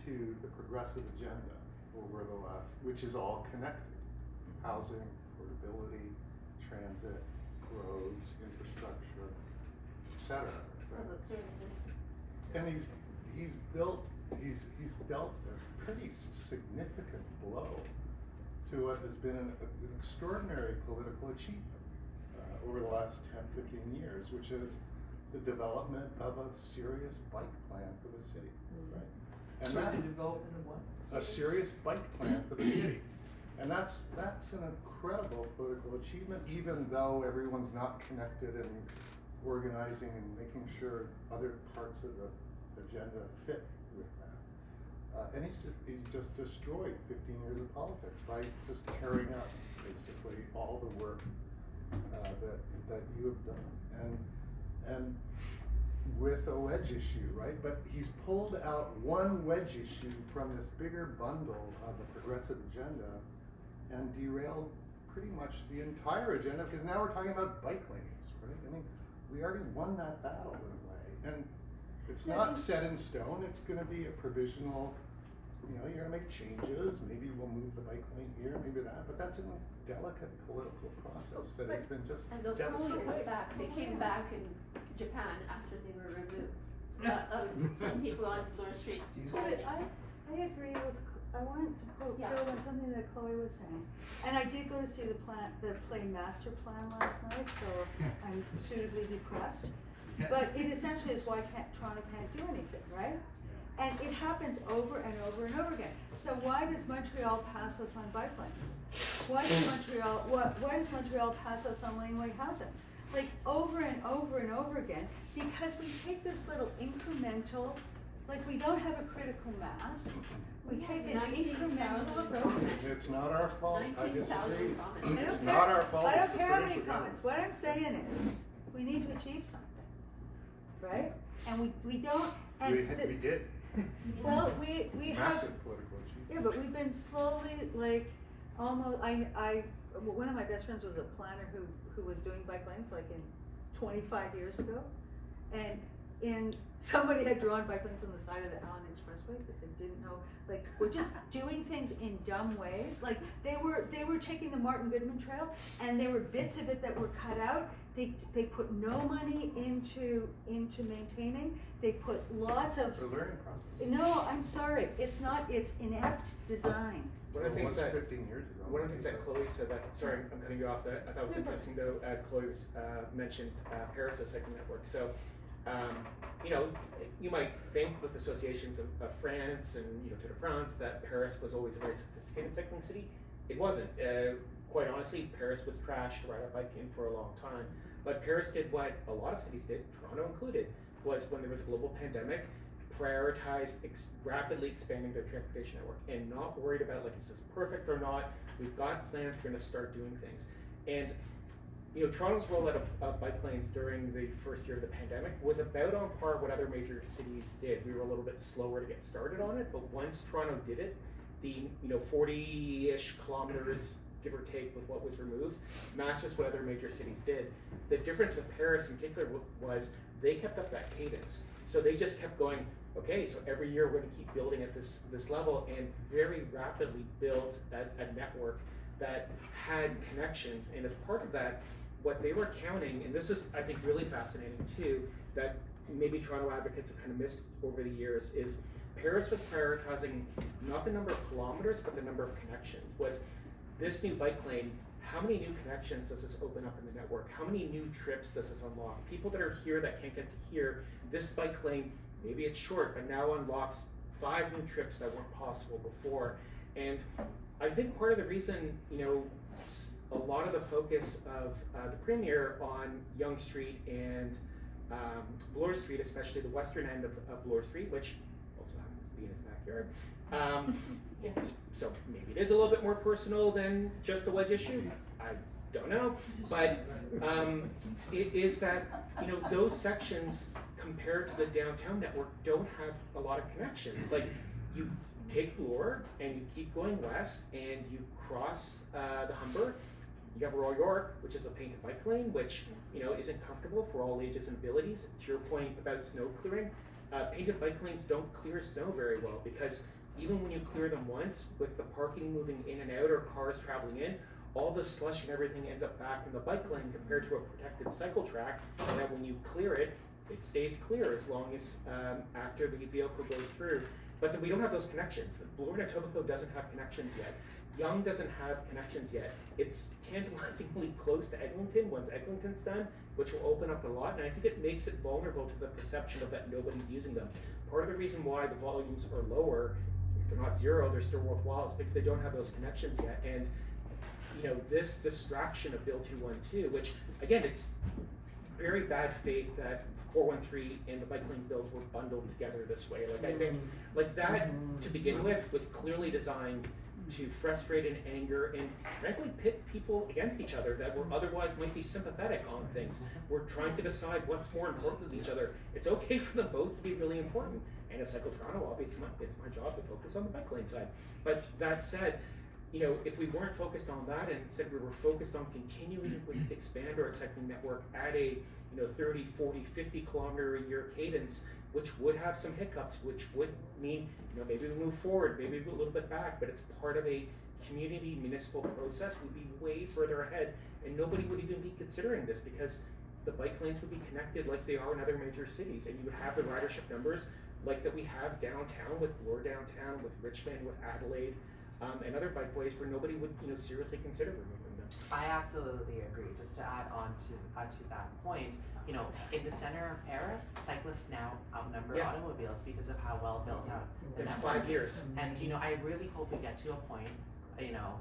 to the progressive agenda over the last, which is all connected. Housing, affordability, transit, roads, infrastructure, etc. Public services. And he's dealt a pretty significant blow to what has been an extraordinary political achievement over the last 10, 15 years, which is the development of a serious bike plan for the city. Right? And So the development of what? a serious bike plan for the city. And that's an incredible political achievement, even though everyone's not connected and organizing and making sure other parts of the agenda fit with that. And he's just destroyed 15 years of politics by just tearing up basically all the work that you have done. And with a wedge issue, right? But he's pulled out one wedge issue from this bigger bundle of the progressive agenda and derailed pretty much the entire agenda, because now we're talking about bike lanes, right? I mean, we already won that battle in a way. And it's not set in stone, it's gonna be a provisional, you're gonna make changes, maybe we'll move the bike lane here, maybe that, but that's a delicate political process that has been just And they'll probably come back. They came back in Japan after they were removed. So some people on Bloor Street told me. I agree with, I wanted to build on something that Chloe was saying. And I did go to see the play master plan last night, so I'm suitably depressed. But it essentially is why Toronto can't do anything, right? And it happens over and over and over again. So why does Montreal pass us on bike lanes? Why does Montreal pass us on laneway housing? Like over and over and over again, because we take this little incremental, like we don't have a critical mass. We take an incremental approach. It's not our fault. I disagree. It's I not our fault. don't It's the care how many provincial comments. What I'm saying is, we need to achieve something, right? And we don't. And we did. Well, we have. Massive political achievement. Yeah, but we've been slowly, like, almost. One of my best friends was a planner who was doing bike lanes like in 25 years ago, and somebody had drawn bike lanes on the side of the Allen Expressway because they didn't know. Like, we're just doing things in dumb ways. Like they were taking the Martin Goodman Trail, and there were bits of it that were cut out. They put no money into maintaining. They put lots of. It's a learning process. No, I'm sorry. It's not. It's inept design. One of the things that 15 years ago. one of the things that Chloe said that, sorry, I'm cutting you off, that I thought was interesting though, Chloe was, mentioned Paris as cycling network. So, you know, you might think with associations of France and, you know, Tour de France that Paris was always a very sophisticated cycling city. It wasn't. Quite honestly, Paris was trashed to ride a bike in for a long time. But Paris did what a lot of cities did, Toronto included, was when there was a global pandemic, prioritize rapidly expanding their transportation network and not worried about, like, is this perfect or not? We've got plans, we're going to start doing things. And, you know, Toronto's rollout of bike lanes during the first year of the pandemic was about on par with what other major cities did. We were a little bit slower to get started on it, but once Toronto did it, the, you know, 40-ish kilometers, give or take, with what was removed, matches what other major cities did. The difference with Paris in particular was they kept up that cadence. So they just kept going, okay, so every year we're going to keep building at this level, and very rapidly built a network that had connections. And as part of that, what they were counting, and this is, I think, really fascinating too, that maybe Toronto advocates have kind of missed over the years, is Paris was prioritizing not the number of kilometers, but the number of connections. Was this new bike lane, how many new connections does this open up in the network? How many new trips does this unlock? People that are here that can't get to here, this bike lane, maybe it's short, but now unlocks 5 new trips that weren't possible before. And I think part of the reason, you know, a lot of the focus of the Premier on Yonge Street and Bloor Street, especially the western end of Bloor Street, which also happens to be in his backyard. So maybe it is a little bit more personal than just the wedge issue. I don't know, but it is that, you know, those sections compared to the downtown network don't have a lot of connections. Like, you take Bloor and you keep going west and you cross the Humber. You have Royal York, which is a painted bike lane, which, you know, isn't comfortable for all ages and abilities. To your point about snow clearing, painted bike lanes don't clear snow very well, because even when you clear them once, with the parking moving in and out or cars traveling in, all the slush and everything ends up back in the bike lane compared to a protected cycle track, and that when you clear it, it stays clear as long as after the vehicle goes through. But then we don't have those connections. Bloor and Etobicoke doesn't have connections yet. Yonge doesn't have connections yet. It's tantalizingly close to Eglinton once Eglinton's done, which will open up a lot, and I think it makes it vulnerable to the perception of that nobody's using them. Part of the reason why the volumes are lower, if they're not zero, they're still worthwhile, is because they don't have those connections yet. And, you know, this distraction of Bill 212, which, again, it's very bad faith that 413 and the bike lane bills were bundled together this way. Like, I think, like, that, to begin with, was clearly designed to frustrate and anger and frankly pit people against each other that were otherwise might be sympathetic on things. We're trying to decide what's more important than each other. It's okay for them both to be really important. And as Cycle Toronto, obviously, it's my job to focus on the bike lane side. But that said, you know, if we weren't focused on that and instead we were focused on continuing to expand our cycling network at a, you know, 30, 40, 50 kilometer a year cadence, which would have some hiccups, which would mean, you know, maybe we move forward, maybe a little bit back, but it's part of a community municipal process, we'd be way further ahead, and nobody would even be considering this because the bike lanes would be connected like they are in other major cities, and you would have the ridership numbers like that we have downtown with Bloor downtown, with Richmond, with Adelaide, and other bikeways where nobody would, you know, seriously consider removing them. I absolutely agree. Just to add on to that point, you know, in the center of Paris, cyclists now outnumber automobiles because of how well built out the network is. 5 years. And, you know, I really hope we get to a point, you know,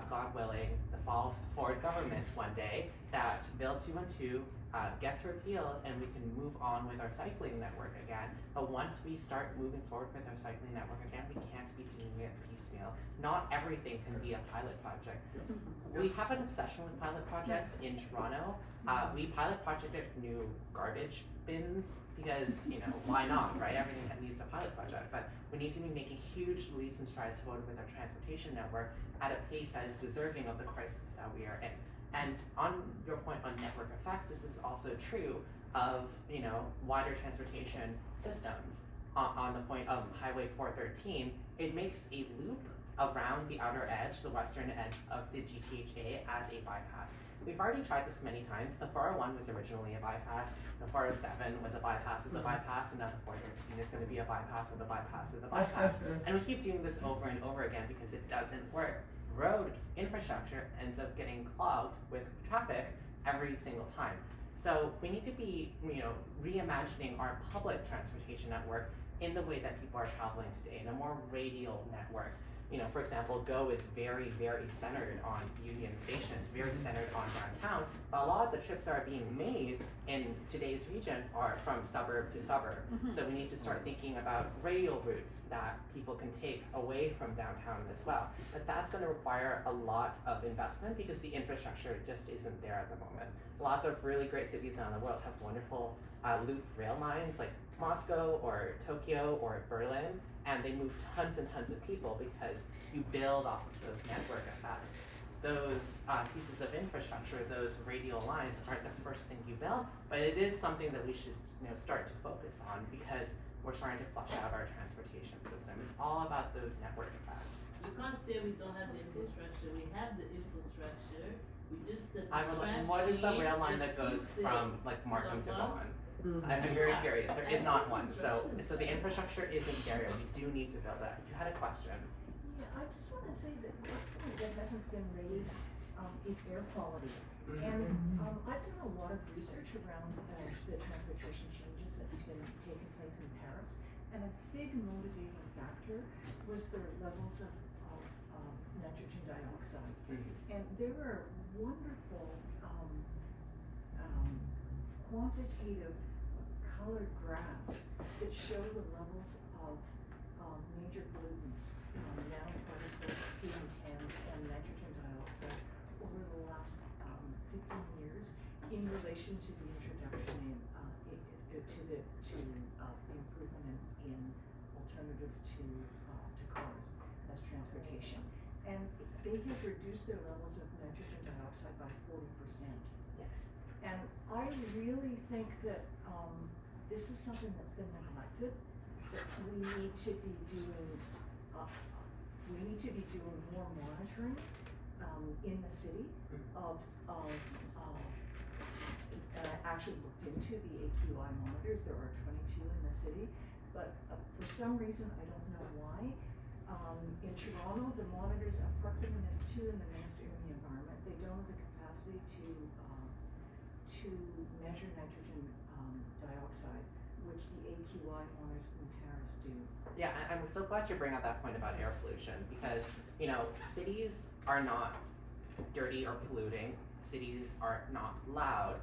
God willing, the fall of the Ford government one day, that Bill 212 gets repealed and we can move on with our cycling network again. But once we start moving forward with our cycling network again, we can't be doing it piecemeal. Not everything can be a pilot project. We have an obsession with pilot projects in Toronto. We pilot projected new garbage bins because, you know, why not, right? Everything needs a pilot project. But we need to be making huge leaps and strides forward with our transportation network at a pace that is deserving of the crisis that we are in. And on your point on network effects, this is also true of, you know, wider transportation systems. on the point of Highway 413, it makes a loop around the outer edge, the western edge of the GTHA as a bypass. We've already tried this many times. The 401 was originally a bypass, the 407 was a bypass of the bypass, and now the 413 is going to be a bypass of the bypass of the bypass. And we keep doing this over and over again because it doesn't work. Road infrastructure ends up getting clogged with traffic every single time. So we need to be, reimagining our public transportation network in the way that people are traveling today, in a more radial network. For example, GO is very, very centered on Union Station. It's very centered on downtown, but a lot of the trips that are being made in today's region are from suburb to suburb. So we need to start thinking about radial routes that people can take away from downtown as well. But that's going to require a lot of investment because the infrastructure just isn't there at the moment. Lots of really great cities around the world have wonderful loop rail lines like Moscow or Tokyo or Berlin, and they move tons and tons of people because you build off of those network effects. Those pieces of infrastructure, those radial lines, aren't the first thing you build, but it is something that we should start to focus on because we're trying to flush out our transportation system. It's all about those network effects. You can't say we don't have the infrastructure. We have the infrastructure. We just what is the rail line that goes from Markham to Vaughan? I'm very curious. There is not one. So the infrastructure isn't there. We do need to build that. You had a question. Yeah, I just want to say that one point that hasn't been raised is air quality. And I've done a lot of research around the transportation changes that have been taking place in Paris, and a big motivating factor was the levels of nitrogen dioxide. And there are wonderful quantitative colored graphs that show the levels of major pollutants, nanoparticles, PM10, and nitrogen dioxide over the last 15 years in relation to the introduction to the improvement in alternatives to cars as transportation. And they have reduced their levels of nitrogen dioxide by 40%. Yes. And I really think that this is something that's been neglected, that we need to be doing more monitoring in the city of and I actually looked into the AQI monitors. There are 22 in the city, but for some reason, I don't know why, in Toronto, the monitors at Parkdale Greens 2 in the Ministry of the Environment, they don't have the capacity to measure nitrogen dioxide, which the AQI monitors in Paris do. Yeah, I'm so glad you bring up that point about air pollution because, cities are not dirty or polluting. Cities are not loud.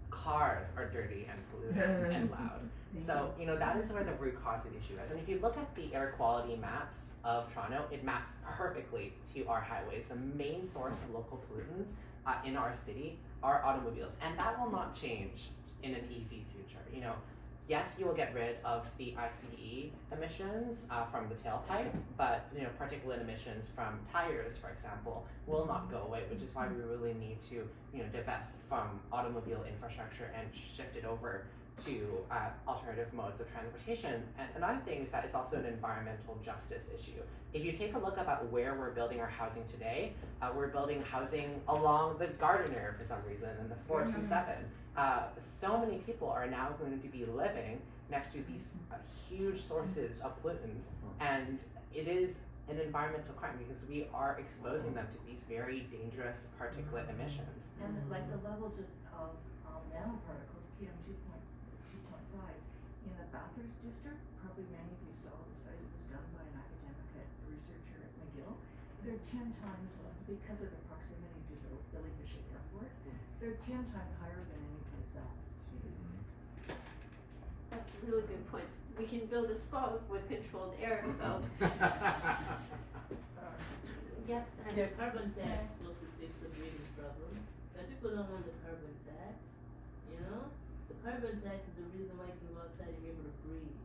Cars are dirty and polluting and loud. So, that is where the root cause of the issue is. And if you look at the air quality maps of Toronto, it maps perfectly to our highways. The main source of local pollutants in our city are automobiles. And that will not change in an EV future. Yes, you will get rid of the ICE emissions from the tailpipe, but particulate emissions from tires, for example, will not go away, which is why we really need to divest from automobile infrastructure and shift it over to alternative modes of transportation. And another thing is that it's also an environmental justice issue. If you take a look about where we're building our housing today, we're building housing along the Gardiner for some reason, and the 427. So many people are now going to be living next to these huge sources of pollutants, and it is an environmental crime because we are exposing them to these very dangerous particulate emissions. And like the levels of nanoparticles, PM2.5, in the Bathurst district, probably many of you saw the study that was done by an academic researcher at McGill. They're 10 times, because of the proximity to the Billy Bishop Airport, they're 10 times higher than any place else. That's really good points. We can build a spa with controlled air though. Yep. The carbon tax is supposed to fix the breathing problem. But people don't want the carbon tax, The carbon tax is the reason why you can go outside and be able to breathe.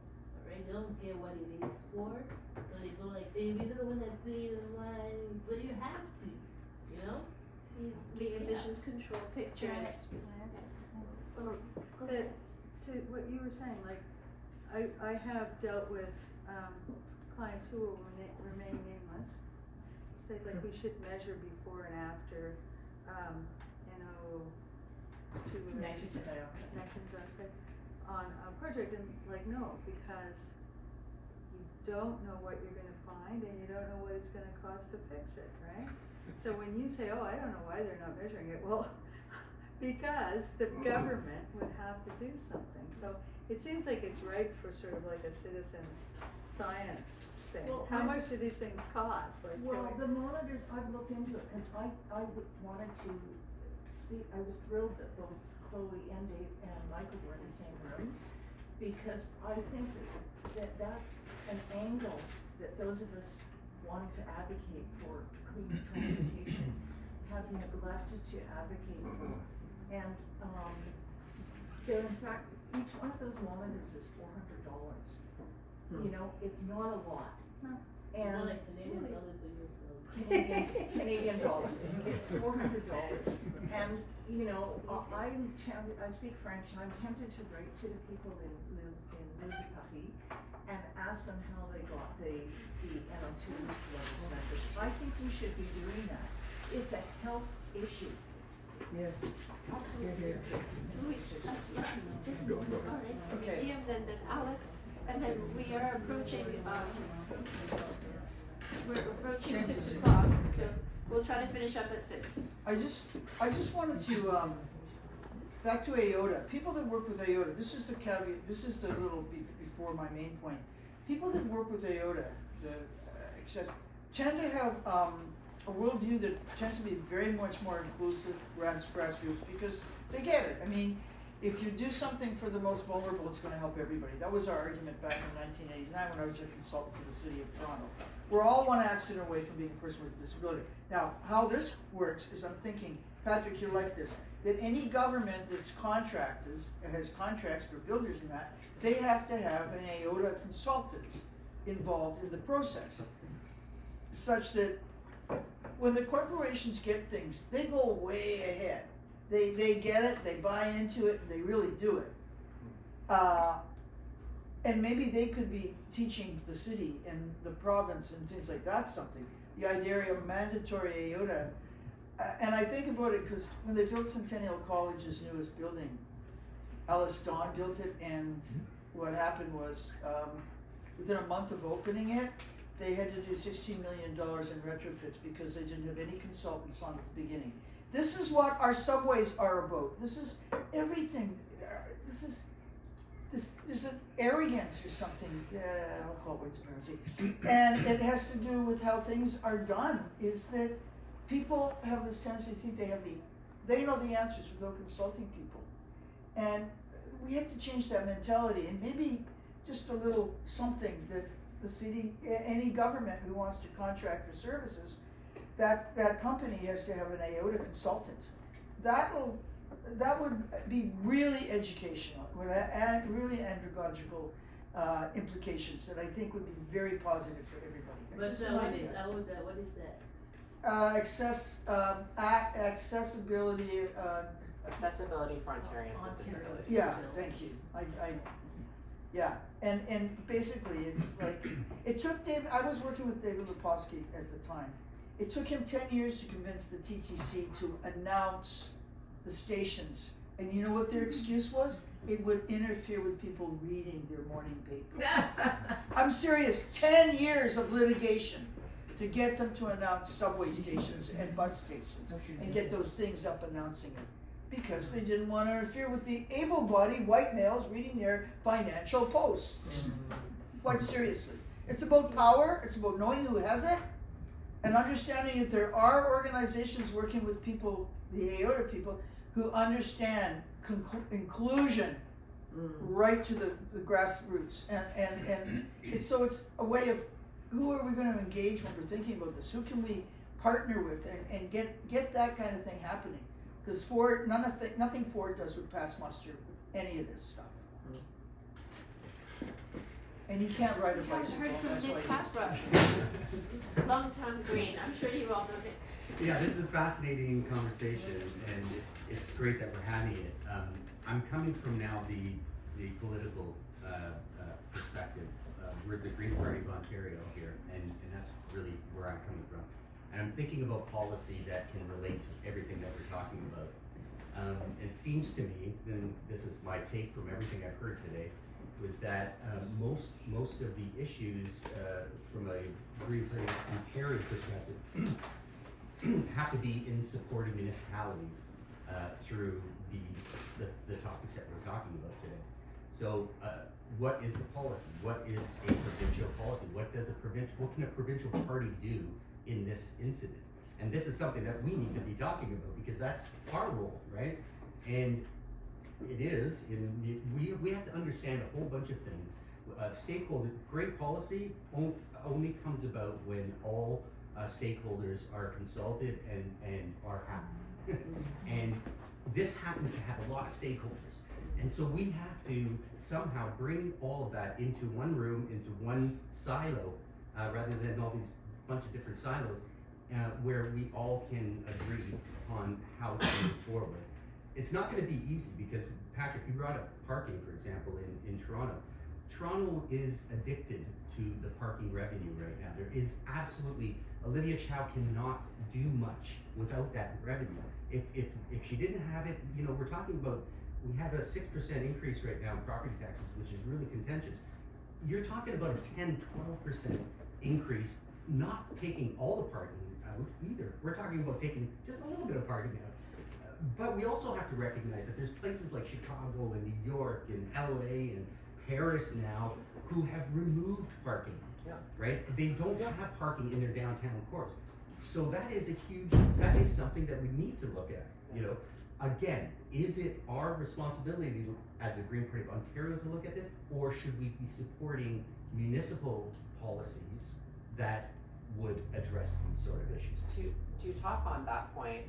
Alright? They don't care what it is for. So they go like, hey, we don't want to breathe and why, but you have to, The emissions control pictures. To what you were saying, like, I have dealt with, clients who will remain nameless, say like we should measure before and after, to Nitrogen dioxide. nitrogen dioxide on a project, and like, no, because you don't know what you're gonna find and you don't know what it's gonna cost to fix it, right? So when you say, oh, I don't know why they're not measuring it, well, because the government would have to do something. So it seems like it's ripe for sort of like a citizens science thing. Well, How much do these things cost? Like, Well, the monitors, I've looked into it, cause I wanted to speak, I was thrilled that both Chloe and Dave and Michael were in the same room, because I think that that's an angle that those of us wanting to advocate for clean transportation have neglected to advocate for. And, they're in fact, each one of those monitors is $400. You know, it's not a lot. It's And not like Canadian dollars or US dollars. Canadian dollars. It's $400. And, you know, I speak French, and I'm tempted to write to the people in Paris and ask them how they got the NO2 levels measured. I think we should be doing that. It's a health issue. Yes. Absolutely. Okay. Liam, then Alex, and then we are approaching, we're approaching 6 o'clock, so we'll try to finish up at 6. I just wanted to, back to AOTA. People that work with AOTA, this is the caveat, this is the little before my main point. People that work with AOTA, tend to have a worldview that tends to be very much more inclusive, grassroots, because they get it. I mean, if you do something for the most vulnerable, it's going to help everybody. That was our argument back in 1989 when I was a consultant for the city of Toronto. We're all one accident away from being a person with a disability. Now, how this works is I'm thinking, Patrick, you're like this, that any government that's has contracts for builders and that, they have to have an AOTA consultant involved in the process, such that when the corporations get things, they go way ahead. They get it, they buy into it, and they really do it. And maybe they could be teaching the city and the province and things like that something. The idea of mandatory AOTA. And I think about it because when they built Centennial College's newest building, Alice Dawn built it, and what happened was within a month of opening it, they had to do $16 million in retrofits because they didn't have any consultants on at the beginning. This is what our subways are about. This is everything. There's an arrogance or something. I'll call it white supremacy. And it has to do with how things are done. Is that people have this tendency to think they know the answers without consulting people. And we have to change that mentality. And maybe just a little something that the city, any government who wants to contract for services, that company has to have an AOTA consultant. That would be really educational, would add really andragogical implications that I think would be very positive for everybody. But what is AOTA? What is that? Accessibility. Accessibility for Ontarians with disabilities. Yeah, thank you. Yeah, and basically it's like, it took David, I was working with David Leposki at the time. It took him 10 years to convince the TTC to announce the stations. And you know what their excuse was? It would interfere with people reading their morning paper. I'm serious, 10 years of litigation to get them to announce subway stations and bus stations and get those things up announcing it. Because they didn't want to interfere with the able-bodied white males reading their financial posts. Quite seriously. It's about power, it's about knowing who has it, and understanding that there are organizations working with people, the AOTA people, who understand inclusion right to the grassroots. And it's a way of, who are we going to engage when we're thinking about this? Who can we partner with and get that kind of thing happening? Because Ford, nothing Ford does would pass muster with any of this stuff. And he can't ride a bicycle. That's why Longtime Green. I'm sure you all know Nick. Yeah, this is a fascinating conversation, and it's great that we're having it. I'm coming from now the political perspective. We're the Green Party of Ontario here, and that's really where I'm coming from. And I'm thinking about policy that can relate to everything that we're talking about. It seems to me, and this is my take from everything I've heard today, was that most of the issues from a Green Party of Ontario perspective have to be in support of municipalities through the topics that we're talking about today. So what is the policy? What is a provincial policy? What can a provincial party do in this incident? And this is something that we need to be talking about because that's our role, right? And it is, we have to understand a whole bunch of things. Stakeholder, great policy only comes about when all stakeholders are consulted and are happy. And this happens to have a lot of stakeholders. And so we have to somehow bring all of that into one room, into one silo, rather than all these bunch of different silos, where we all can agree on how to move forward. It's not going to be easy because, Patrick, you brought up parking, for example, in Toronto. Toronto is addicted to the parking revenue right now. There is absolutely, Olivia Chow cannot do much without that revenue. If she didn't have it, we're talking about, we have a 6% increase right now in property taxes, which is really contentious. You're talking about a 10-12% increase, not taking all the parking out either. We're talking about taking just a little bit of parking out. But we also have to recognize that there's places like Chicago and New York and LA and Paris now who have removed parking, right? They don't have parking in their downtown cores. So that is something that we need to look at, Again, is it our responsibility as a Green Party of Ontario to look at this, or should we be supporting municipal policies that would address these sort of issues? To talk on that point,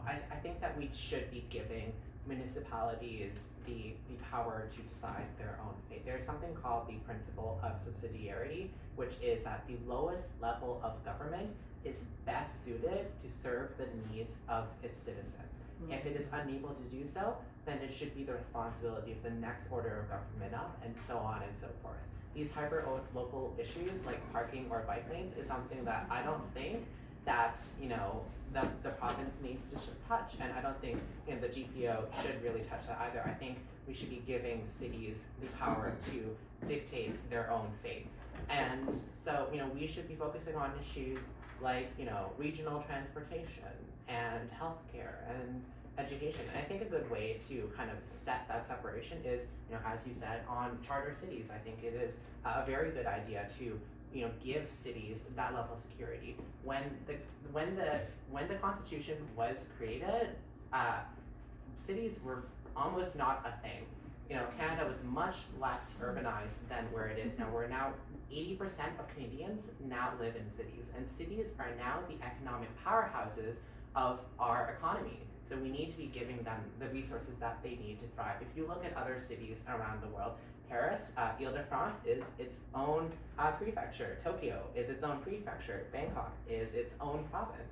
I think that we should be giving municipalities the power to decide their own fate. There's something called the principle of subsidiarity, which is that the lowest level of government is best suited to serve the needs of its citizens. If it is unable to do so, then it should be the responsibility of the next order of government up, and so on and so forth. These hyper-local issues like parking or bike lanes is something that I don't think that the province needs to touch, and I don't think the GPO should really touch that either. I think we should be giving cities the power to dictate their own fate, and so we should be focusing on issues like regional transportation and healthcare and education. And I think a good way to kind of set that separation is, as you said, on charter cities. I think it is a very good idea to give cities that level of security. When the Constitution was created, cities were almost not a thing. Canada was much less urbanized than where it is now. We're now 80% of Canadians now live in cities, and cities are now the economic powerhouses of our economy. So we need to be giving them the resources that they need to thrive. If you look at other cities around the world, Paris, Ile-de-France is its own prefecture. Tokyo is its own prefecture. Bangkok is its own province.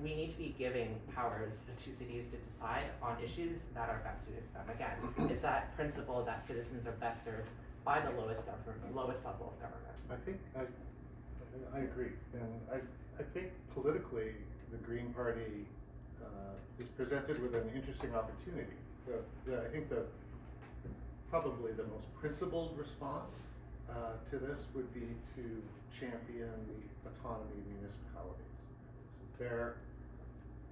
We need to be giving powers to cities to decide on issues that are best suited to them. Again, it's that principle that citizens are best served by the lowest level of government. I think I agree, and I think politically the Green Party is presented with an interesting opportunity. I think probably the most principled response to this would be to champion the autonomy of municipalities.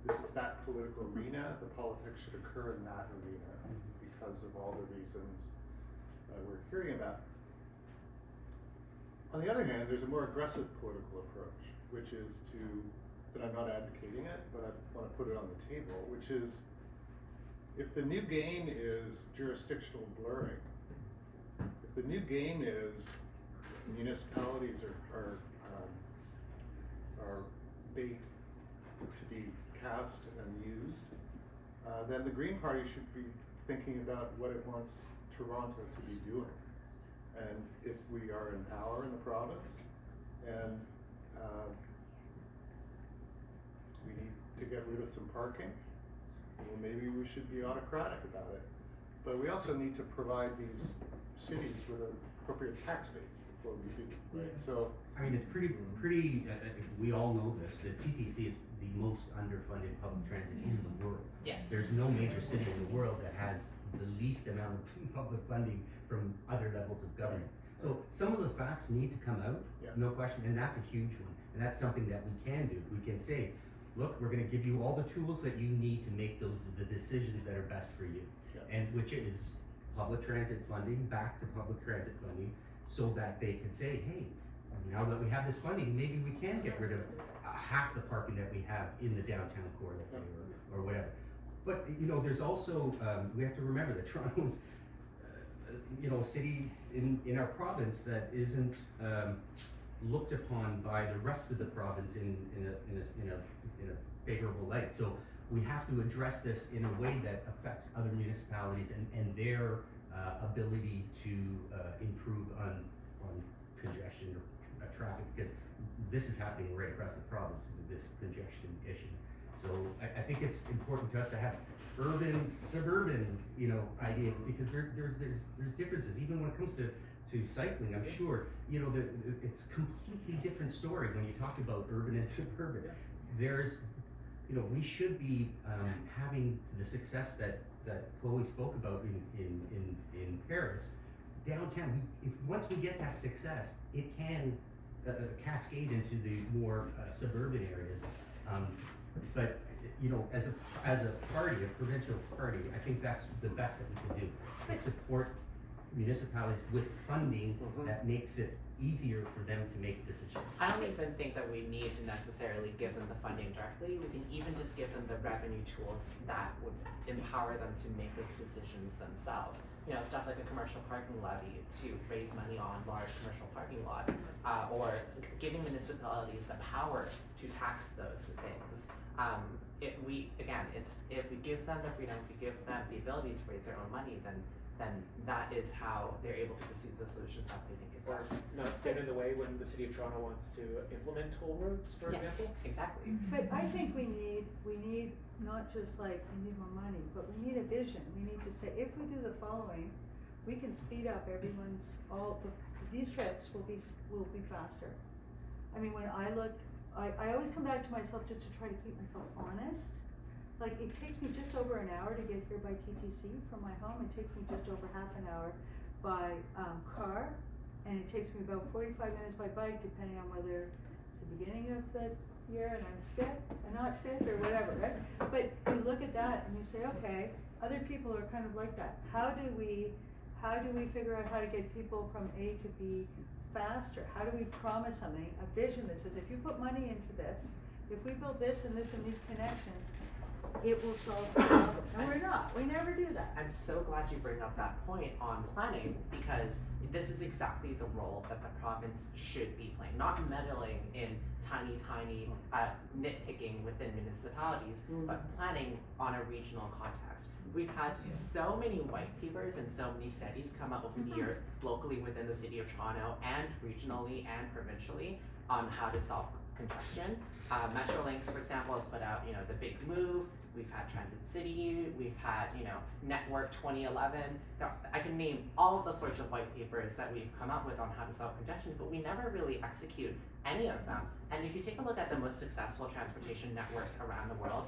This is that political arena. The politics should occur in that arena because of all the reasons we're hearing about. On the other hand, there's a more aggressive political approach, which is that I'm not advocating it, but I want to put it on the table, which is if the new game is jurisdictional blurring, if the new game is municipalities are bait to be cast and used, then the Green Party should be thinking about what it wants Toronto to be doing. And if we are in power in the province, and we need to get rid of some parking, well, maybe we should be autocratic about it. But we also need to provide these cities with an appropriate tax base before we do, right? Yes. So, I mean, it's pretty, we all know this, that TTC is the most underfunded public transit in the world. Yes. There's no major city in the world that has the least amount of public funding from other levels of government. So some of the facts need to come out, Yeah. no question, and that's a huge one. And that's something that we can do. We can say, look, we're gonna give you all the tools that you need to make the decisions that are best for you. Yeah. And which is public transit funding, back to public transit funding, so that they can say, hey, now that we have this funding, maybe we can get rid of half the parking that we have in the downtown core, let's say, or whatever. But, you know, there's also, we have to remember that Toronto's, you know, a city in our province that isn't looked upon by the rest of the province in a favorable light. So we have to address this in a way that affects other municipalities and their ability to improve on congestion or traffic, because this is happening right across the province with this congestion issue. So I think it's important to us to have urban, suburban, you know, ideas, because there's differences. Even when it comes to cycling, I'm sure, you know, it's completely different story when you talk about urban and suburban. There's, you know, we should be having the success that Chloe spoke about in Paris. Downtown, once we get that success, it can cascade into the more suburban areas. But you know, as a party, a provincial party, I think that's the best that we can do, is support municipalities with funding that makes it easier for them to make decisions. I don't even think that we need to necessarily give them the funding directly. We can even just give them the revenue tools that would empower them to make those decisions themselves. You know, stuff like a commercial parking levy to raise money on large commercial parking lots, or giving municipalities the power to tax those things. If we give them the freedom, if we give them the ability to raise their own money, then that is how they're able to pursue the solutions that they think is Or best. not stand in the way when the city of Toronto wants to implement toll roads, for Yes, example. exactly. But I think we need not just like, we need more money, but we need a vision. We need to say, if we do the following, we can speed up these trips will be faster. I mean, when I look, I always come back to myself just to try to keep myself honest. Like, it takes me just over an hour to get here by TTC from my home. It takes me just over half an hour by car, and it takes me about 45 minutes by bike, depending on whether it's the beginning of the year and I'm fit and not fit or whatever, right? But you look at that and you say, okay, other people are kind of like that. How do we figure out how to get people from A to B faster? How do we promise something, a vision that says, if you put money into this, if we build this and this and these connections, it will solve the problem. And we never do that. I'm so glad you bring up that point on planning, because this is exactly the role that the province should be playing. Not meddling in tiny nitpicking within municipalities, but planning on a regional context. We've had so many white papers and so many studies come out over the years, locally within the city of Toronto and regionally and provincially, on how to solve congestion. Metrolinx, for example, has put out, the big move. We've had Transit City. We've had, Network 2011. Now, I can name all of the sorts of white papers that we've come up with on how to solve congestion, but we never really execute any of them. And if you take a look at the most successful transportation networks around the world,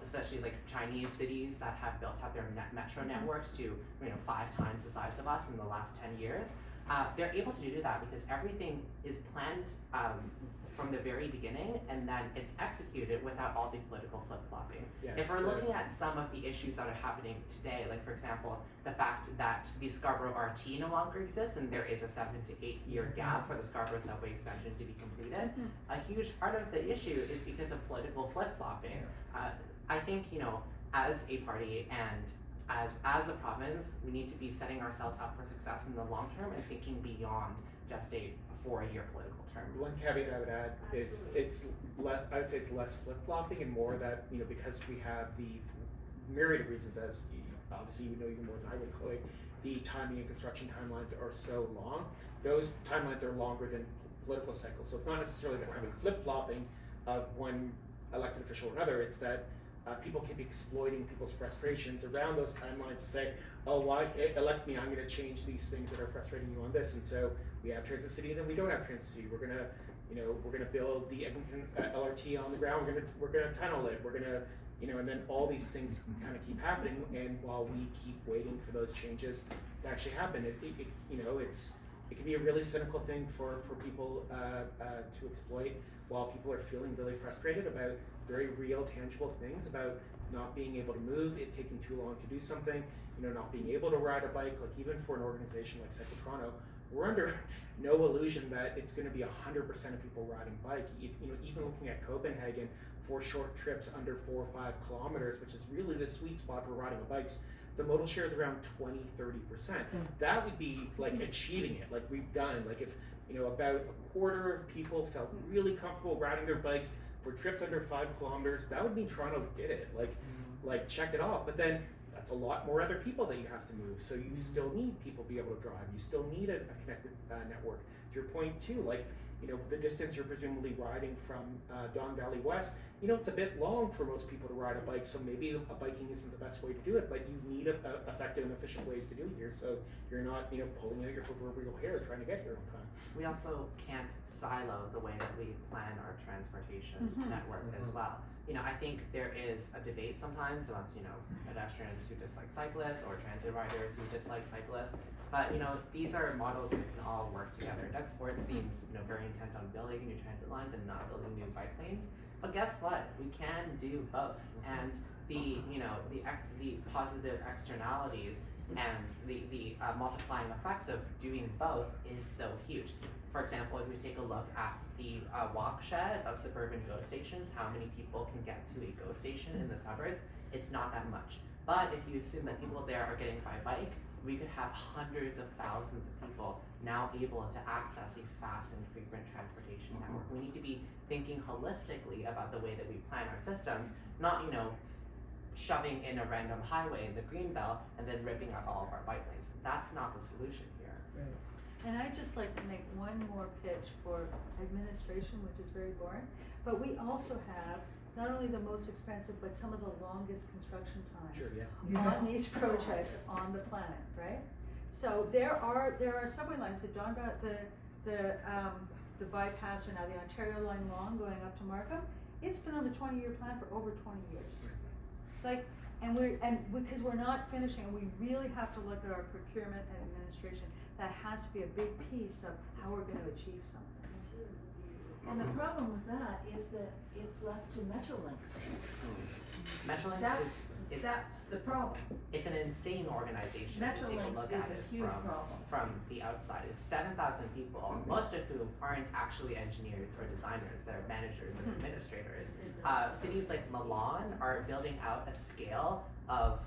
especially like Chinese cities that have built out their metro networks to, 5 times the size of us in the last 10 years, they're able to do that because everything is planned from the very beginning, and then it's executed without all the political flip-flopping. Yes, if we're looking at some of the issues that are happening today, like for example, the fact that the Scarborough RT no longer exists and there is a 7 to 8 year gap for the Scarborough subway extension to be completed, a huge part of the issue is because of political flip-flopping. I think, as a party and as a province, we need to be setting ourselves up for success in the long term and thinking beyond just a 4-year political term. One caveat I would add is it's less. I would say it's less flip-flopping and more that because we have the myriad of reasons, as obviously you know even more than I would, Chloe, the timing and construction timelines are so long. Those timelines are longer than political cycles, so it's not necessarily that we're having flip-flopping of one elected official or another. It's that people keep exploiting people's frustrations around those timelines to say, oh, why elect me? I'm going to change these things that are frustrating you on this. And so we have Transit City, and then we don't have Transit City. We're going to build the Eglinton LRT on the ground. We're going to tunnel it. We're going to, and then all these things kind of keep happening. And while we keep waiting for those changes to actually happen, it can be a really cynical thing for people to exploit while people are feeling really frustrated about very real, tangible things, about not being able to move, it taking too long to do something, not being able to ride a bike. Like even for an organization like Cycle Toronto, we're under no illusion that it's going to be 100% of people riding bike. Even looking at Copenhagen for short trips under 4 or 5 kilometers, which is really the sweet spot for riding bikes, the modal share is around 20-30%. That would be like achieving it, like we've done. Like if about a quarter of people felt really comfortable riding their bikes for trips under 5 kilometers, that would mean Toronto did it. Like check it off. But then that's a lot more other people that you have to move. So you still need people to be able to drive. You still need a connected network. To your point too, like the distance you're presumably riding from Don Valley West, it's a bit long for most people to ride a bike, so maybe biking isn't the best way to do it, but you need effective and efficient ways to do it here, so you're not pulling out your proverbial hair trying to get here on time. We also can't silo the way that we plan our transportation network as well. I think there is a debate sometimes amongst pedestrians who dislike cyclists or transit riders who dislike cyclists. But these are models that can all work together. Doug Ford seems very intent on building new transit lines and not building new bike lanes. But guess what? We can do both. And the positive externalities and the multiplying effects of doing both is so huge. For example, if we take a look at the walk shed of suburban GO stations, how many people can get to a GO station in the suburbs? It's not that much. But if you assume that people there are getting by bike, we could have hundreds of thousands of people now able to access a fast and frequent transportation network. We need to be thinking holistically about the way that we plan our systems, not shoving in a random highway in the green belt and then ripping out all of our bike lanes. That's not the solution here. Right. And I'd just like to make one more pitch for administration, which is very boring, but we also have not only the most expensive, but some of the longest construction times on these projects on the planet, right? So there are subway lines, the bypass, or now the Ontario Line Long going up to Markham. It's been on the 20-year plan for over 20 years. Because we're not finishing, we really have to look at our procurement and administration. That has to be a big piece of how we're going to achieve something. And the problem with that is that it's left to Metrolinx. Metrolinx that's the problem. It's an insane organization. Metrolinx is a huge problem. From the outside. It's 7,000 people, most of whom aren't actually engineers or designers. They're managers and administrators. Cities like Milan are building out a scale of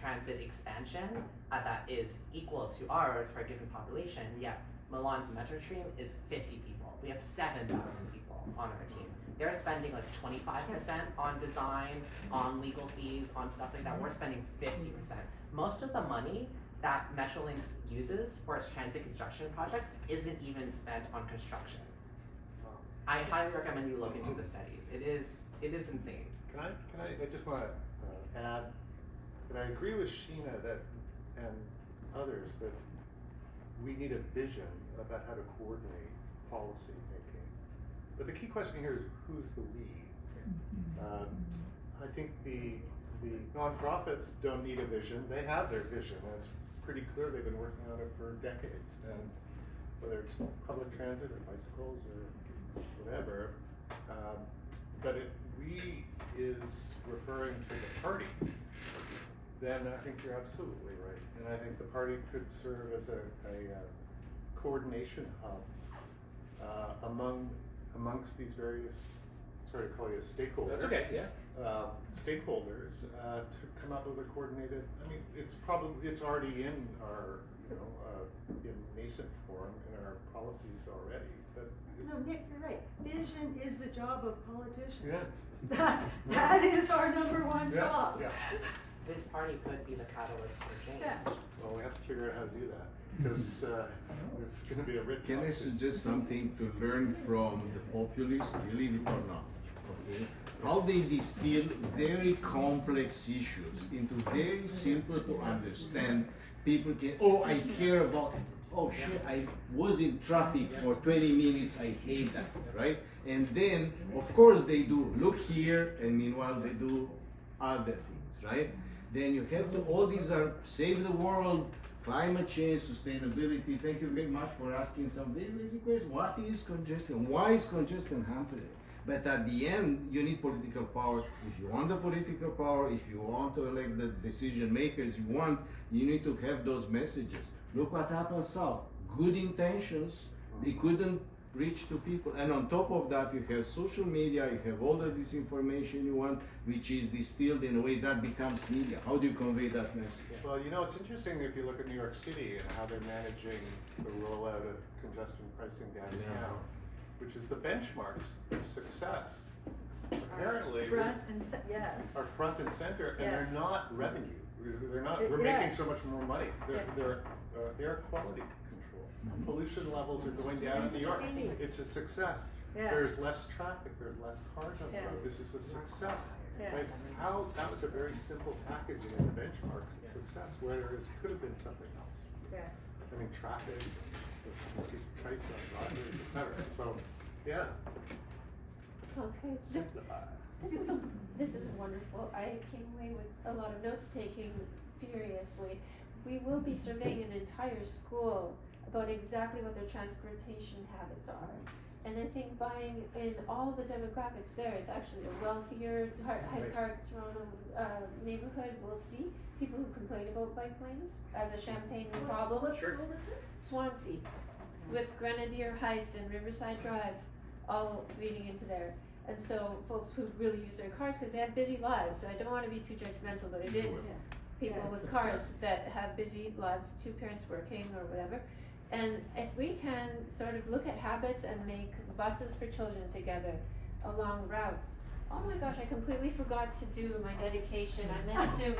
transit expansion that is equal to ours for a given population, yet Milan's metro stream is 50 people. We have 7,000 people on our team. They're spending like 25% on design, on legal fees, on stuff like that. We're spending 50%. Most of the money that Metrolinx uses for its transit construction projects isn't even spent on construction. I highly recommend you look into the studies. It is insane. I just want to add that I agree with Sheena and others that we need a vision about how to coordinate policy making. But the key question here is who's the we? I think the nonprofits don't need a vision. They have their vision, and it's pretty clear they've been working on it for decades. And whether it's public transit or bicycles or whatever, but if we is referring to the party, then I think you're absolutely right. And I think the party could serve as a coordination hub amongst these various, sorry to call you a stakeholder. That's okay, yeah. Stakeholders to come up with a coordinated. I mean, it's already in our in nascent form in our policies already. But Nick, you're right. Vision is the job of politicians. Yeah. That is our #1 job. Yeah. This party could be the catalyst for change. Yeah. Well, we have to figure out how to do that because there's going to be a written. Can I suggest something to learn from the populists, believe it or not? okay, how they distill very complex issues into very simple to understand. People can, oh, I care about, oh shit, I was in traffic for 20 minutes, I hate that, right? And then, of course, they do look here, and meanwhile they do other things, right? Then you have to, all these are save the world, climate change, sustainability. Thank you very much for asking some very basic questions. What is congestion? Why is congestion happening? But at the end, you need political power. If you want the political power, if you want to elect the decision makers you need to have those messages. Look what happened south. Good intentions, they couldn't reach to people. And on top of that, you have social media, you have all the disinformation you want, which is distilled in a way that becomes media. How do you convey that message? Well, you know, it's interesting if you look at New York City and how they're managing the rollout of congestion pricing downtown, which is the benchmarks of success. Apparently, Yes. are front and center, and Yes. they're not revenue. They're not. We're Yeah. making so much more money. They're air quality control. Pollution levels are going down in New York. It's a success. Yeah. There's less traffic. There's less cars on the Yeah. road. This is a success. Yeah. Right? How that was a very simple packaging in the benchmarks of success, whereas it could have been something else. Yeah. I mean, traffic, the price on drivers, etc. So, yeah. Okay, this is wonderful. I came away with a lot of notes taking furiously. We will be surveying an entire school about exactly what their transportation habits are. And I think buying in all the demographics there, it's actually a wealthier Hyde Park, Toronto neighborhood. We'll see people who complain about bike lanes as a Champagne problem. What school is it? Swansea, with Grenadier Heights and Riverside Drive, all leading into there. And so folks who really use their cars, because they have busy lives, I don't want to be too judgmental, but it is people with cars that have busy lives, 2 parents working or whatever. And if we can sort of look at habits and make buses for children together along routes. Oh my gosh, I completely forgot to do my dedication. I meant to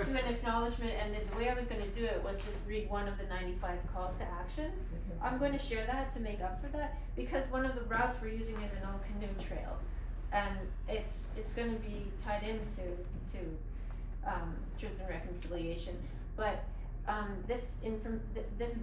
do an acknowledgement, and the way I was going to do it was just read one of the 95 calls to action. I'm going to share that to make up for that, because one of the routes we're using is an old canoe trail, and it's going to be tied into truth and reconciliation. But this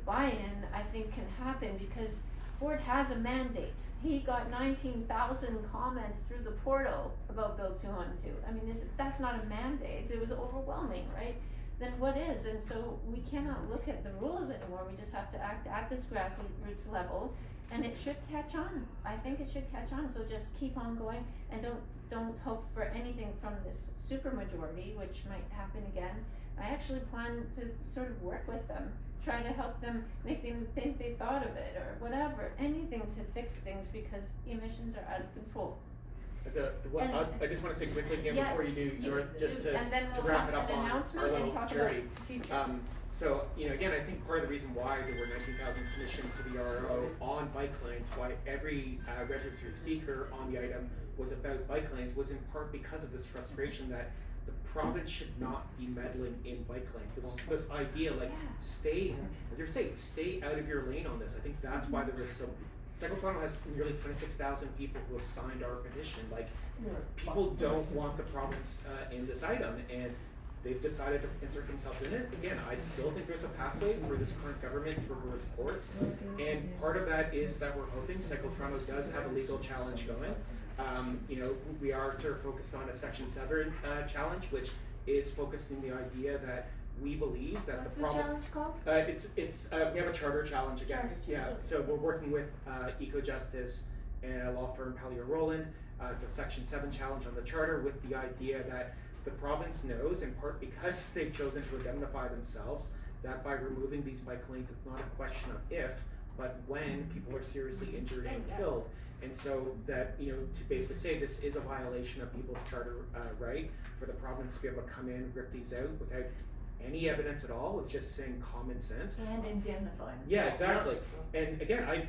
buy-in, I think, can happen because Ford has a mandate. He got 19,000 comments through the portal about Bill 212. I mean, that's not a mandate. It was overwhelming, right? Then what is? And so we cannot look at the rules anymore. We just have to act at this grassroots level, and it should catch on. I think it should catch on. So just keep on going, and don't hope for anything from this supermajority, which might happen again. I actually plan to sort of work with them, try to help them, make them think they thought of it or whatever, anything to fix things, because emissions are out of control. I just want to say quickly again before you do, and then we'll wrap have it up an on announcement our and little talk charity. about future. So, again, I think part of the reason why there were 19,000 submissions to the RO on bike lanes, why every registered speaker on the item was about bike lanes, was in part because of this frustration that the province should not be meddling in bike lanes. This idea, like, stay out of your lane on this. I think that's why there was so. Cycle Toronto has nearly 26,000 people who have signed our petition. Like, people don't want the province in this item, and they've decided to insert themselves in it. Again, I still think there's a pathway for this current government to reverse course, and part of that is that we're hoping Cycle Toronto does have a legal challenge going. We are sort of focused on a Section 7 challenge, which is focused in the idea that we believe that What's the problem. challenge called? We have a charter challenge against. So we're working with Eco-Justice and a law firm, Pallier Rowland. It's a Section 7 challenge on the charter with the idea that the province knows, in part because they've chosen to indemnify themselves, that by removing these bike lanes, it's not a question of if, but when people are seriously injured and killed. And so that, to basically say this is a violation of people's charter right for the province to be able to come in, rip these out without any evidence at all, with just saying common sense. And indemnify. Yeah, exactly. And again,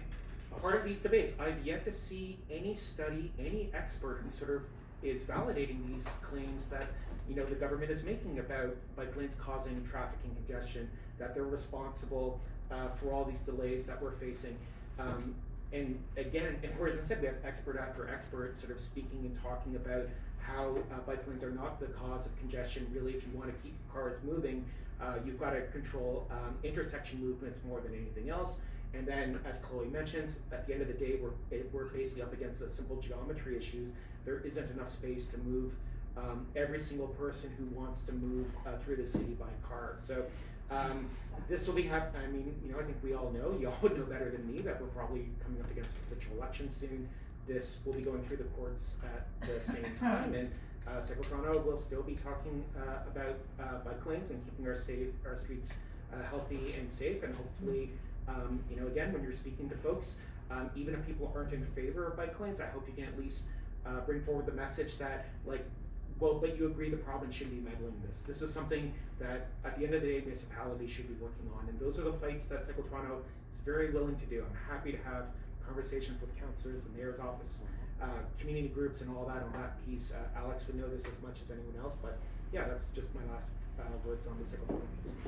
part of these debates, I've yet to see any study, any expert who sort of is validating these claims that, the government is making about bike lanes causing traffic and congestion, that they're responsible for all these delays that we're facing. And again, and whereas instead we have expert after expert sort of speaking and talking about how bike lanes are not the cause of congestion. Really, if you want to keep cars moving, you've got to control intersection movements more than anything else. And then, as Chloe mentions, at the end of the day, we're basically up against the simple geometry issues. There isn't enough space to move every single person who wants to move through the city by car. So this will be I mean, I think we all know, you all would know better than me, that we're probably coming up against a provincial election soon. This will be going through the courts at the same time, and Cycle Toronto will still be talking about bike lanes and keeping our streets healthy and safe, and hopefully, again, when you're speaking to folks, even if people aren't in favor of bike lanes, I hope you can at least bring forward the message that, but you agree the province shouldn't be meddling in this. This is something that, at the end of the day, municipalities should be working on, and those are the fights that Cycle Toronto is very willing to do. I'm happy to have conversations with councillors, the mayor's office, community groups, and all that piece. Alex would know this as much as anyone else, but yeah, that's just my last words on the Cycle Toronto piece.